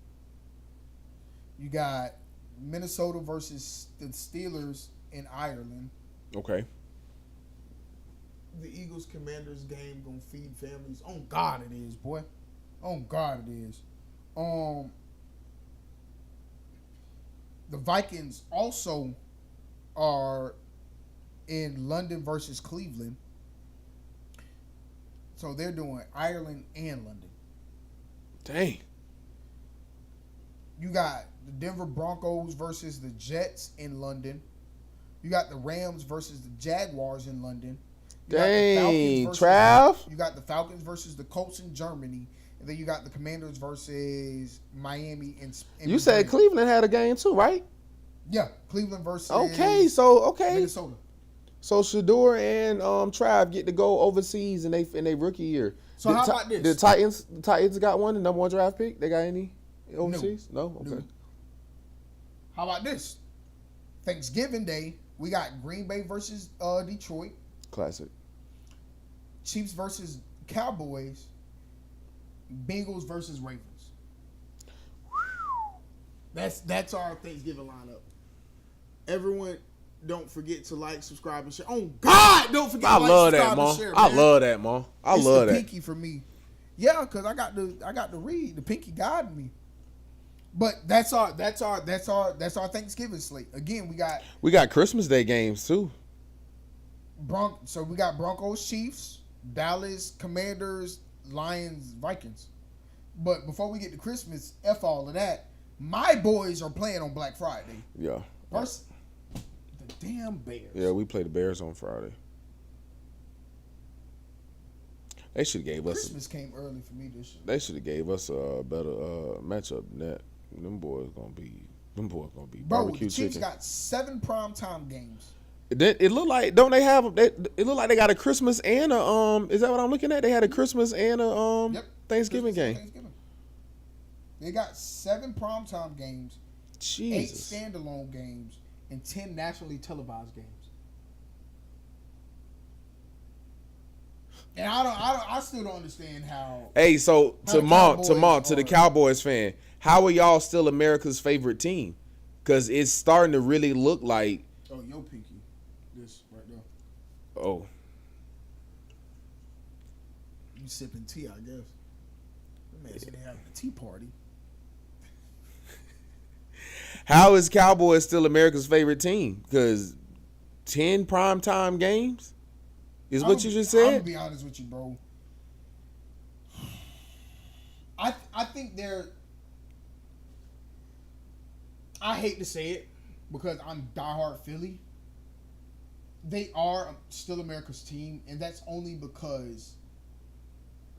You got Minnesota versus the Steelers in Ireland.
Okay.
The Eagles-Commanders game gonna feed families. Oh God, it is, boy. Oh God, it is. The Vikings also are in London versus Cleveland. So they're doing Ireland and London.
Dang.
You got the Denver Broncos versus the Jets in London. You got the Rams versus the Jaguars in London.
Dang, Trav.
You got the Falcons versus the Colts in Germany. And then you got the Commanders versus Miami in
You said Cleveland had a game too, right?
Yeah, Cleveland versus
Minnesota. So Shador and Trav get to go overseas in they rookie year.
So how about this?
The Titans got one, the number 1 draft pick. They got any overseas? No? Okay.
No. How about this? Thanksgiving Day, we got Green Bay versus Detroit.
Classic.
Chiefs versus Cowboys. Bengals versus Ravens. That's our Thanksgiving lineup. Everyone, don't forget to like, subscribe, and share. Oh God, don't forget to like, subscribe, and share.
I love that, man. I love that.
It's the pinky for me. Yeah, because I got to read. The pinky guided me. But that's our Thanksgiving slate. Again, we got
Christmas Day games too.
So we got Broncos, Chiefs, Dallas, Commanders, Lions, Vikings. But before we get to Christmas, F all of that. My boys are playing on Black Friday.
Yeah.
First, the damn Bears.
Yeah, we play the Bears on Friday. They should have gave us.
Christmas came early for me this year.
They should have gave us a better matchup than that. Them boys gonna be barbecue
Bro, the Chiefs
chicken.
got 7 primetime games.
It look like don't they have? It look like they got a Christmas and a Is that what I'm looking at? They had a Christmas and a Thanksgiving game.
Thanksgiving. They got 7 primetime games,
Jesus.
8 standalone games, and 10 nationally televised games. And I still don't understand how.
Hey, so to the Cowboys fan, how are y'all still America's favorite team? Because it's starting to really look like.
Oh, yo, pinky, this right there.
Oh.
You sipping tea, I guess. That man said they having a tea party.
How is Cowboys still America's favorite team? Because 10 primetime games is what you just said?
I'm going to be honest with you, bro. I think they're... I hate to say it because I'm diehard Philly. They are still America's team, and that's only because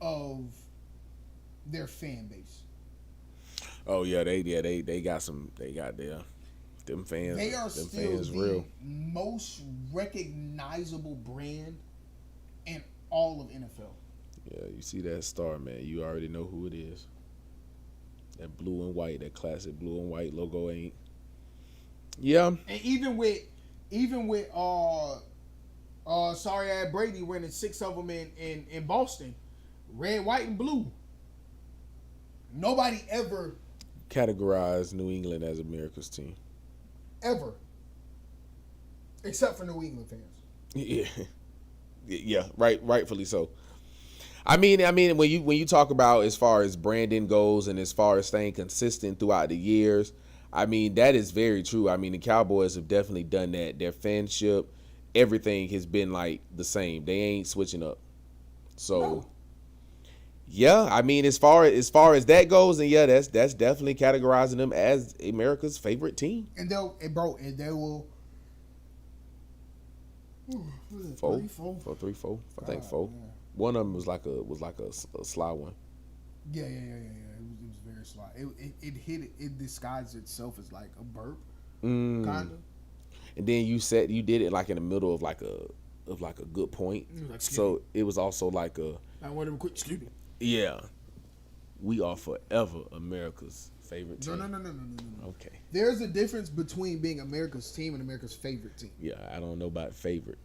of their fan base.
Oh yeah, they got them fans.
They are
them
still
fans
the
real.
most recognizable brand in all of NFL.
Yeah, you see that star, man. You already know who it is. That blue and white, that classic blue and white logo ain't. Yeah.
And even with sorry I had Brady winning 6 of them in Boston, red, white, and blue. Nobody ever
categorized New England as America's team.
Ever. Except for New England fans.
Yeah. Yeah, rightfully so. I mean, when you talk about as far as branding goes and as far as staying consistent throughout the years, I mean, that is very true. I mean, the Cowboys have definitely done that. Their fanship, everything has been like the same. They ain't switching up. So, no. Yeah, I mean, as far as that goes, and yeah, that's definitely categorizing them as America's favorite team.
And they will.
Four. I think 4. Man. One of them was like a sly one.
Yeah. It was very sly. It disguised itself as like a burp, kind of.
And then you did it like in the middle of like a good point. Like so it was also like a.
I want them quick excuse me.
Yeah, we are forever America's favorite team.
No.
Okay.
There's a difference between being America's team and America's favorite team.
Yeah, I don't know about favorite.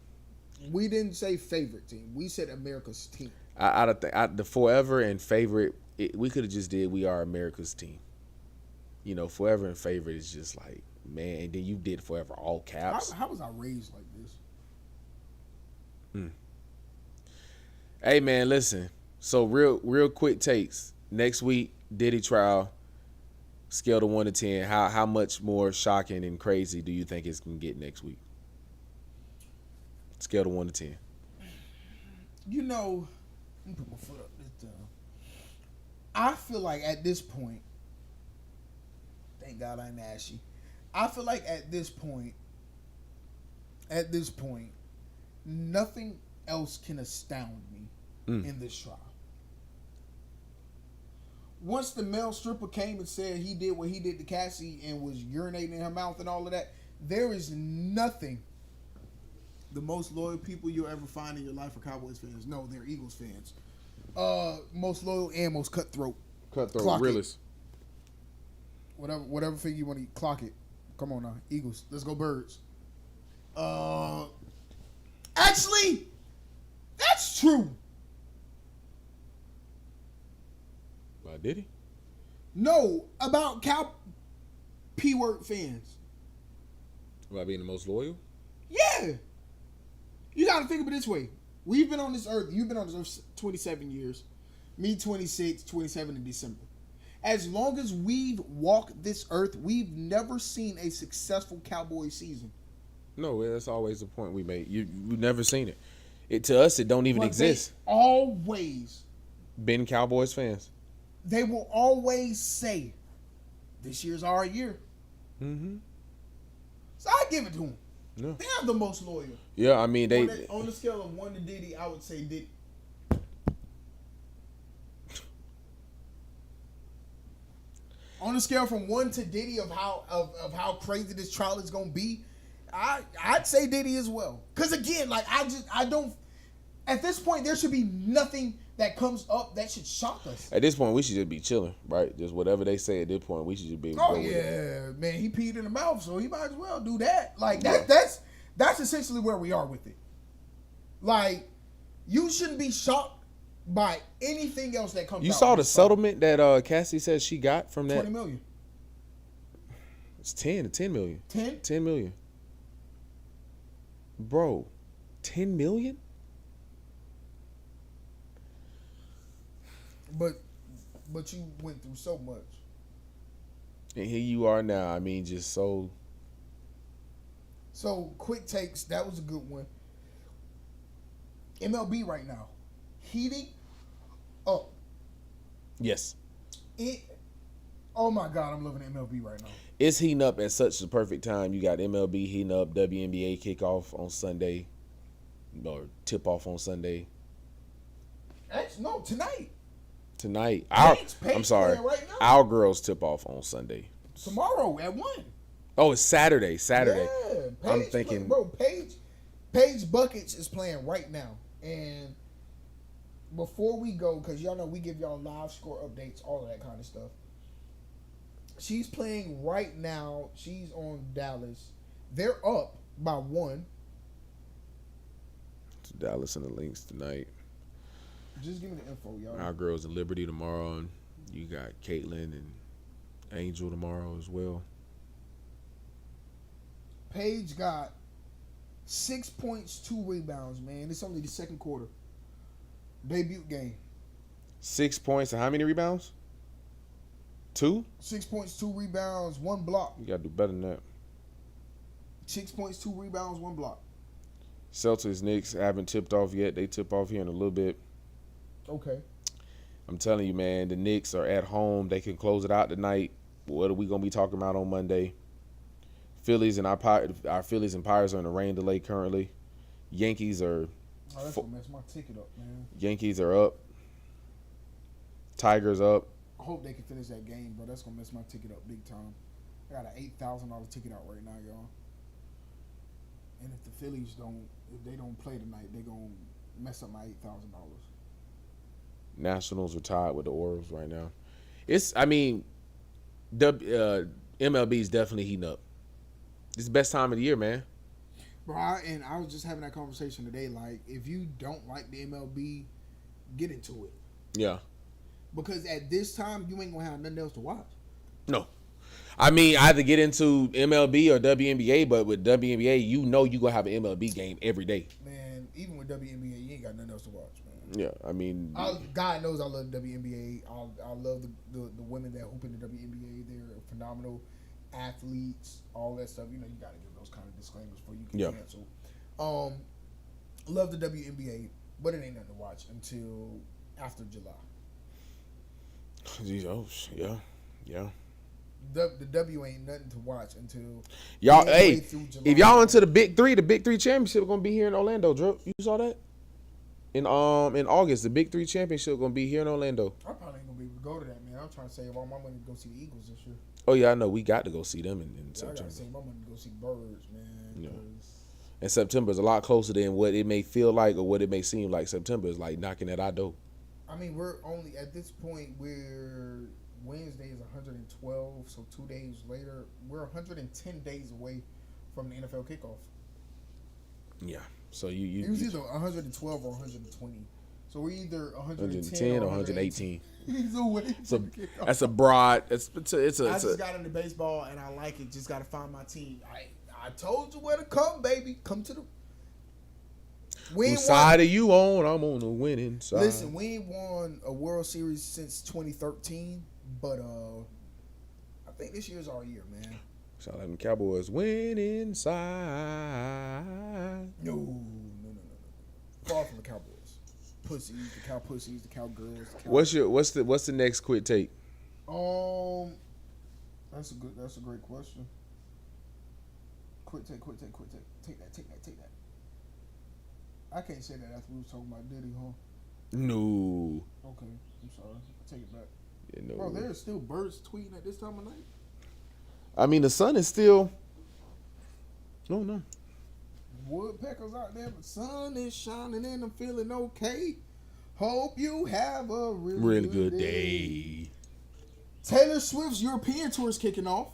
We didn't say favorite team. We said America's team.
I don't think the forever and favorite. We could have just did we are America's team. You know, forever and favorite is just like, man. And then you did forever all caps.
How was I raised like this?
Hey man, listen. So real quick takes. Next week, Diddy trial. Scale to 1 to 10. How much more shocking and crazy do you think it's gonna get next week? Scale to 1 to 10.
You know, let me put my foot up this time. I feel like at this point, thank God I'm ashy. I feel like at this point, nothing else can astound me in this trial. Once the male stripper came and said he did what he did to Cassie and was urinating in her mouth and all of that, there is nothing. The most loyal people you'll ever find in your life are Cowboys fans. No, they're Eagles fans. Most loyal and most cutthroat.
Cutthroat, realist.
Whatever figure you want to eat, clock it. Come on now, Eagles. Let's go Birds. Actually, that's true.
About Diddy?
No, about P-word fans.
About being the most loyal?
Yeah. You got to think of it this way. We've been on this earth. You've been on this earth 27 years. Me 26, 27 in December. As long as we've walked this earth, we've never seen a successful Cowboy season.
No, that's always the point we made. You've never seen it. To us, it don't even exist.
Always
been Cowboys fans.
They will always say, "This year's our year."
Mm-hmm.
So I give it to them.
Yeah.
They are the most loyal.
Yeah, I mean
on the scale of 1 to Diddy, I would say Diddy. On the scale from 1 to Diddy of how crazy this trial is gonna be, I'd say Diddy as well. Cause again, like I don't. At this point, there should be nothing that comes up that should shock us.
At this point, we should just be chilling, right? Just whatever they say at this point, we should just be.
Oh yeah, man, he peed in the mouth, so he might as well do that. Like that's essentially where we are with it. Like, you shouldn't be shocked by anything else that comes out.
You saw the settlement that Cassie said she got from that?
$20 million.
It's 10 million.
10?
10 million. Bro, 10 million?
But you went through so much.
And here you are now. I mean, just so...
So, quick takes. That was a good one. MLB right now. Heating up.
Yes.
Oh, my God. I'm loving MLB right now.
It's heating up at such a perfect time. You got MLB heating up. WNBA kickoff on Sunday. Or tip-off on Sunday.
No, tonight.
Tonight.
I'm
sorry.
Right now.
Our girls tip off on Sunday.
Tomorrow at 1.
Oh, it's Saturday.
Yeah,
I'm thinking.
Paige Buckets is playing right now. And before we go, because y'all know we give y'all live score updates, all of that kind of stuff. She's playing right now. She's on Dallas. They're up by 1.
It's Dallas and the Lynx tonight.
Just give me the info, y'all.
Our girls in Liberty tomorrow, and you got Caitlin and Angel tomorrow as well.
Paige got 6 points, 2 rebounds, man. It's only the second quarter. Debut game.
6 points and how many rebounds? 2?
6 points, 2 rebounds, 1 block.
You got to do better than that.
6 points, 2 rebounds, 1 block.
Celtics, Knicks haven't tipped off yet. They tip off here in a little bit.
Okay.
I'm telling you, man, the Knicks are at home. They can close it out tonight. What are we going to be talking about on Monday? Phillies and our Phillies and Pirates are in a rain delay currently. Yankees are...
Oh, that's going to mess my ticket up, man.
Yankees are up. Tigers up.
I hope they can finish that game, bro. That's going to mess my ticket up big time. I got an $8,000 ticket out right now, y'all. And if the Phillies if they don't play tonight, they're going to mess up my $8,000.
Nationals are tied with the Orioles right now. MLB is definitely heating up. This is the best time of the year, man.
Bro, I was just having that conversation today. Like, if you don't like the MLB, get into it.
Yeah.
Because at this time, you ain't going to have nothing else to watch.
No. I mean, either get into MLB or WNBA, but with WNBA, you know you're going to have an MLB game every day.
Man, even with WNBA, you ain't got nothing else to watch, man.
Yeah, I mean...
God knows I love WNBA. I love the women that hoop in the WNBA. They're phenomenal athletes, all that stuff. You know, you got to give those kind of disclaimers before you can cancel. Love the WNBA, but it ain't nothing to watch until after July. Yeah. The W ain't nothing to watch until
y'all. Hey, if y'all into the Big Three championship gonna be here in Orlando. Drew, you saw that? In August, the Big Three championship gonna be here in Orlando.
I probably ain't gonna be able to go to that, man. I'm trying to save all my money to go see the Eagles this year.
Oh yeah, I know. We got to go see them in September.
I gotta save my money to go see Birds, man.
Yeah. And September is a lot closer than what it may feel like or what it may seem like. September is like knocking at our door.
I mean, we're only at this point where Wednesday is 112, so 2 days later, we're 110 days away from the NFL kickoff.
Yeah. So you
it was either 112 or 120. So we're either
110 or 118.
Either way.
So that's a broad. I
just got into baseball and I like it. Just got to find my team. I told you where to come, baby. Come to the.
Whose side are you on? I'm on the winning side.
Listen, we ain't won a World Series since 2013, but I think this year's our year, man.
Sound like the Cowboys winning side.
No. Far from the Cowboys. Pussies, the cow pussies, the cowgirls.
What's the next quick take?
That's a great question. Quick take. Take that. I can't say that after we was talking about Diddy, huh?
No.
Okay, I'm sorry. I take it back.
Yeah, no.
Bro, there's still birds tweeting at this time of night.
I mean, the sun is still. No.
Woodpeckers out there, but sun is shining and I'm feeling okay. Hope you have a really good day. Taylor Swift's European tour is kicking off.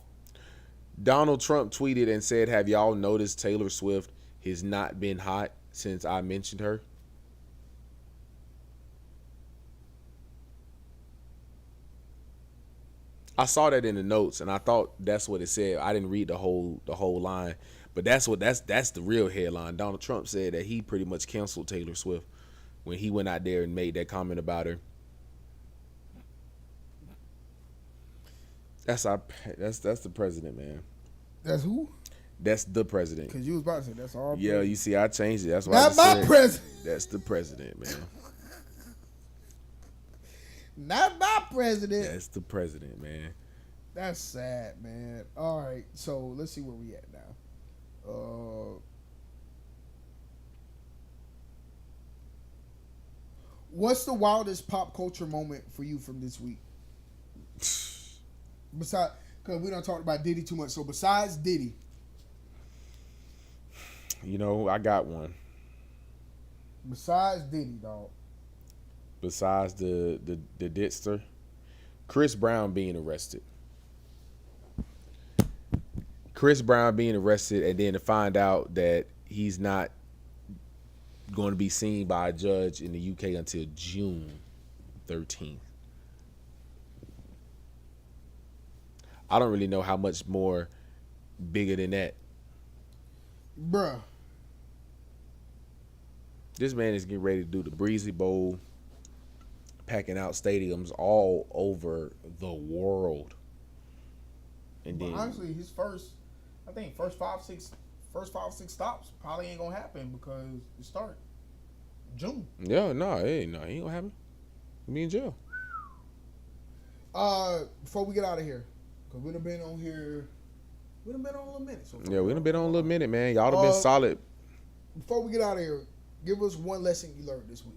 Donald Trump tweeted and said, "Have y'all noticed Taylor Swift has not been hot since I mentioned her?" I saw that in the notes and I thought that's what it said. I didn't read the whole line, but that's the real headline. Donald Trump said that he pretty much canceled Taylor Swift when he went out there and made that comment about her. That's the president, man.
That's who?
That's the president.
Because you was about to say that's all.
Yeah, you see, I changed it. That's why.
Not my president.
That's the president, man.
Not my president.
That's the president, man.
That's sad, man. All right, so let's see where we at now. What's the wildest pop culture moment for you from this week? Besides, because we don't talk about Diddy too much. So besides Diddy,
you know, I got one.
Besides Diddy, dog.
Besides the Ditster, Chris Brown being arrested. Chris Brown being arrested, and then to find out that he's not going to be seen by a judge in the UK until June 13th. I don't really know how much more bigger than that.
Bruh.
This man is getting ready to do the Breezy Bowl, packing out stadiums all over the world. And then
honestly, his first 5-6 stops probably ain't gonna happen because it start June.
Yeah, no, he ain't gonna happen. He'll be in jail.
Before we get out of here, because we done been on here, we done been on a little minute. So
yeah, we done been on a little minute, man. Y'all done been solid.
Before we get out of here, give us one lesson you learned this week.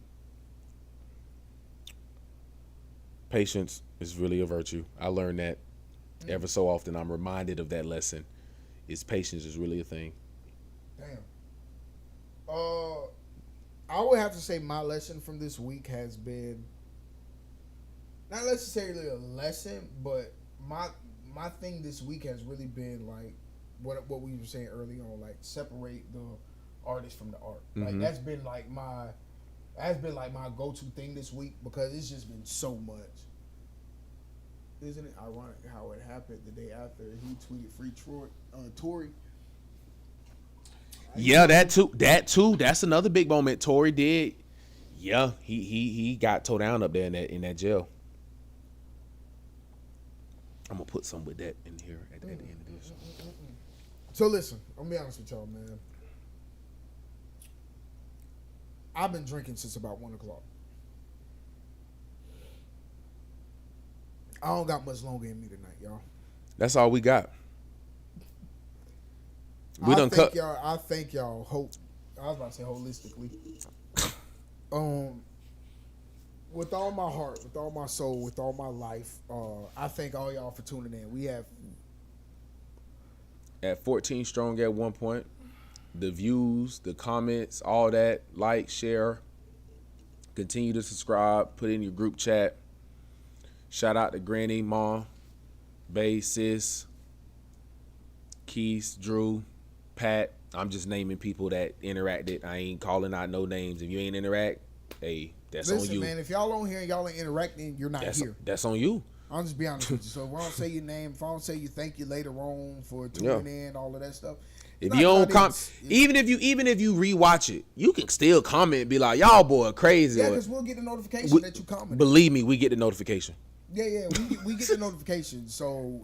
Patience is really a virtue. I learned that ever so often. I'm reminded of that lesson. Patience is really a thing.
Damn. I would have to say my lesson from this week has been not necessarily a lesson, but my thing this week has really been like what we were saying early on, like separate the artist from the art. Like that's been like my go-to thing this week because it's just been so much. Isn't it ironic how it happened the day after he tweeted free Tory?
Yeah, that too. That's another big moment Tory did. Yeah, he got towed down up there in that jail. I'm gonna put some with that in here at the end of this.
So listen, I'm gonna be honest with y'all, man. I've been drinking since about 1 o'clock. I don't got much longer in me tonight, y'all.
That's all we got.
I thank y'all. I was about to say holistically. With all my heart, with all my soul, with all my life, I thank all y'all for tuning in. We have
at 14 strong at one point. The views, the comments, all that. Like, share. Continue to subscribe. Put in your group chat. Shout out to Granny, Mom, Bay, Sis, Keith, Drew, Pat. I'm just naming people that interacted. I ain't calling out no names. If you ain't interact, hey, that's on you.
Listen, man, if y'all on here and y'all ain't interacting, you're not here.
That's on you.
I'll just be honest with you. So if I don't say your name, if I don't say you thank you later on for tuning in, all of that stuff.
If you don't comment, even if you rewatch it, you can still comment and be like, y'all boy crazy.
Yeah, because we'll get the notification that you commented.
Believe me, we get the notification.
Yeah, we get the notification. So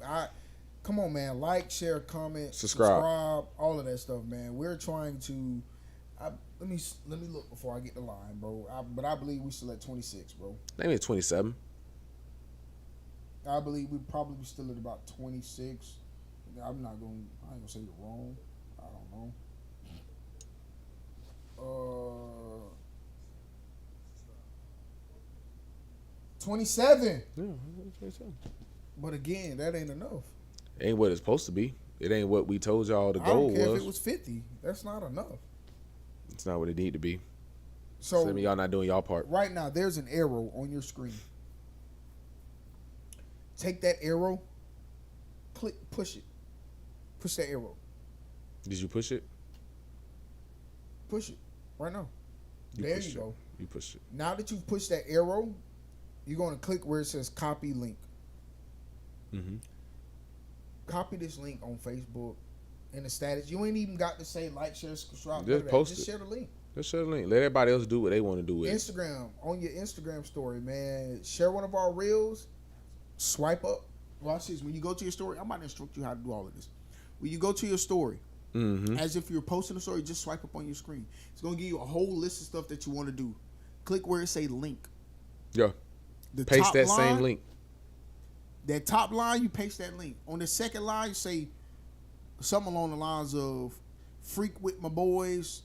come on, man, like, share, comment,
subscribe,
all of that stuff, man. We're trying to. Let me look before I get the line, bro. But I believe we still at 26, bro.
Maybe 27.
I believe we probably still at about 26. I ain't gonna say it wrong. I don't know. 27.
Yeah, 27.
But again, that ain't enough.
Ain't what it's supposed to be. It ain't what we told y'all the goal was.
I don't care if it was 50. That's not enough.
It's not what it need to be.
So
y'all not doing y'all part.
Right now, there's an arrow on your screen. Take that arrow, push it. Push that arrow.
Did you push it?
Push it right now. There you go.
You pushed it.
Now that you've pushed that arrow, you're going to click where it says copy link.
Mm-hmm.
Copy this link on Facebook in the status. You ain't even got to say like, share, subscribe.
Just post it.
Just share the link.
Just share the link. Let everybody else do what they want to do with
Instagram, on your Instagram story, man. Share one of our reels. Swipe up. Watch this. When you go to your story, I'm about to instruct you how to do all of this. When you go to your story, as if you're posting a story, just swipe up on your screen. It's going to give you a whole list of stuff that you want to do. Click where it say link.
Yeah. Paste that same link.
That top line, you paste that link. On the second line, you say something along the lines of freak with my boys,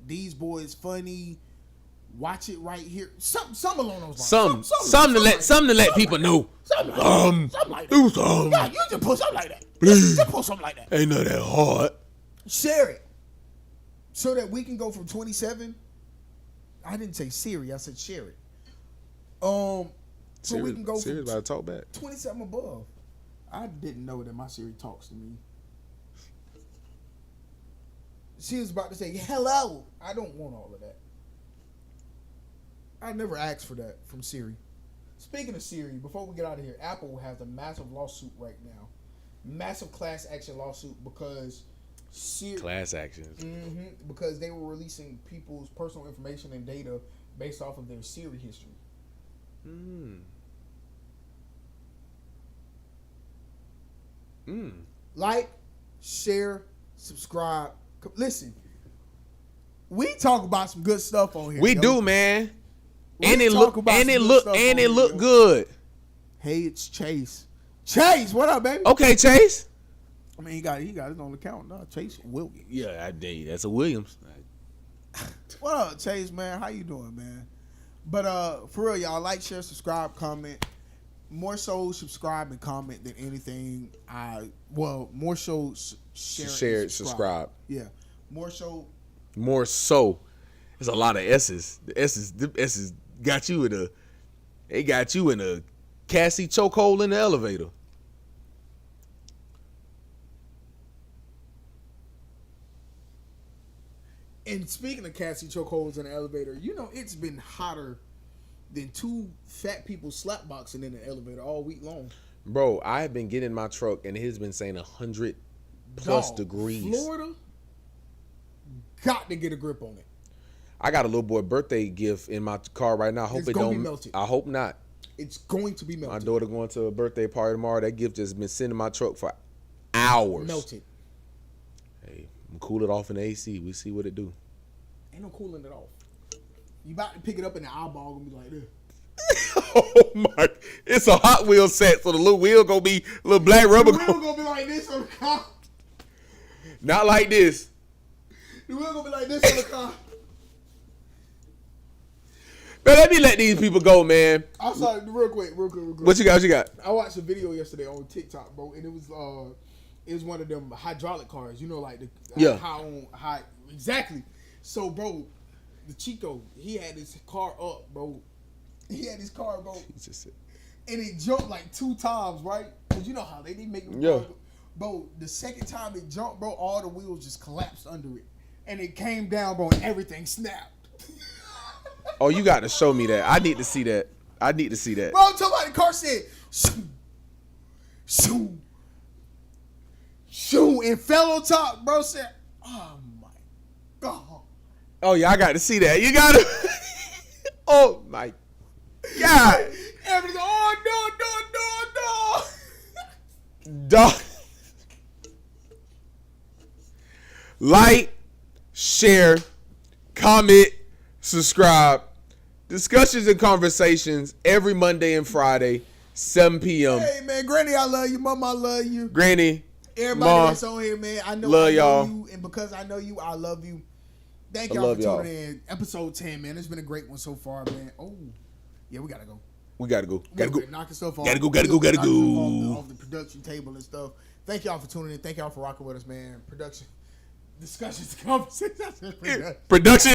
these boys funny, watch it right here. Something along those lines.
Something to let people know.
Something like that.
Do something.
Yeah, you just put something like that.
Please.
Just put something like that.
Ain't none that hard.
Share it so that we can go from 27 I didn't say Siri. I said share it. So
Siri,
we can go
Siri's
from
about to talk back.
27 above. I didn't know that my Siri talks to me. She was about to say hello. I don't want all of that. I never asked for that from Siri. Speaking of Siri, before we get out of here, Apple has a massive lawsuit right now. Massive class action lawsuit because Siri...
Class actions.
Because they were releasing people's personal information and data based off of their Siri history. Like, share, subscribe. Listen, we talk about some good stuff on here.
We do, man. And it look good.
Hey, it's Chase. Chase, what up, baby?
Okay, Chase.
I mean, he got his own account. No, Chase Williams.
Yeah, I did. That's a Williams.
What up, Chase, man? How you doing, man? But for real, y'all, like, share, subscribe, comment. More so subscribe and comment than anything. More so share and subscribe. Yeah. More so.
There's a lot of S's. The S's got you in a Cassie chokehold in the elevator.
And speaking of Cassie chokeholds in the elevator, you know it's been hotter than two fat people slapboxing in the elevator all week long.
Bro, I have been getting in my truck and it has been saying 100+ degrees.
Florida got to get a grip on it.
I got a little boy birthday gift in my car right now. I hope
it's
it
gonna
don't
be melted.
I hope not.
It's going to be melted.
My daughter going to a birthday party tomorrow. That gift just been sitting in my truck for hours.
Melted.
Hey, I'm cool it off in the AC. We see what it do.
Ain't no cooling it off. You about to pick it up in the eyeball and be like this.
Oh my! It's a Hot Wheel set, so the little wheel gonna be little black rubber.
The wheel gonna be like this on the car.
Not like this.
The wheel gonna be like this on the car.
Man, let me let these people go, man.
I'm sorry, real quick.
What you got?
I watched a video yesterday on TikTok, bro, and it was one of them hydraulic cars. You know, like the high exactly. So, bro, the Chico, he had his car up, bro. Jesus. And it jumped like 2 times, right? Because you know how they make it.
Yeah.
Bro, the second time it jumped, bro, all the wheels just collapsed under it. And it came down, bro, and everything snapped.
Oh, you got to show me that. I need to see that. Bro, I'm
talking about the car said, shoo, and fell on top, bro. Said, oh, my God.
Oh, yeah, I got to see that. You got to. Oh, my God.
Everything. Oh, no.
Dog. Like, share, comment, subscribe. Discussions and conversations every Monday and Friday, 7 p.m.
Hey, man, Granny, I love you. Mama, I love you.
Granny,
everybody
Mom,
that's on here, man, I know
y'all.
You, and because I know you, I love you. Thank y'all for tuning in. Episode 10, man. It's been a great one so far, man. Oh, yeah, we gotta go.
Gotta go.
Knocking stuff off.
Gotta go.
Off the production table and stuff. Thank y'all for tuning in. Thank y'all for rocking with us, man. Production, discussions, conversations.
Production.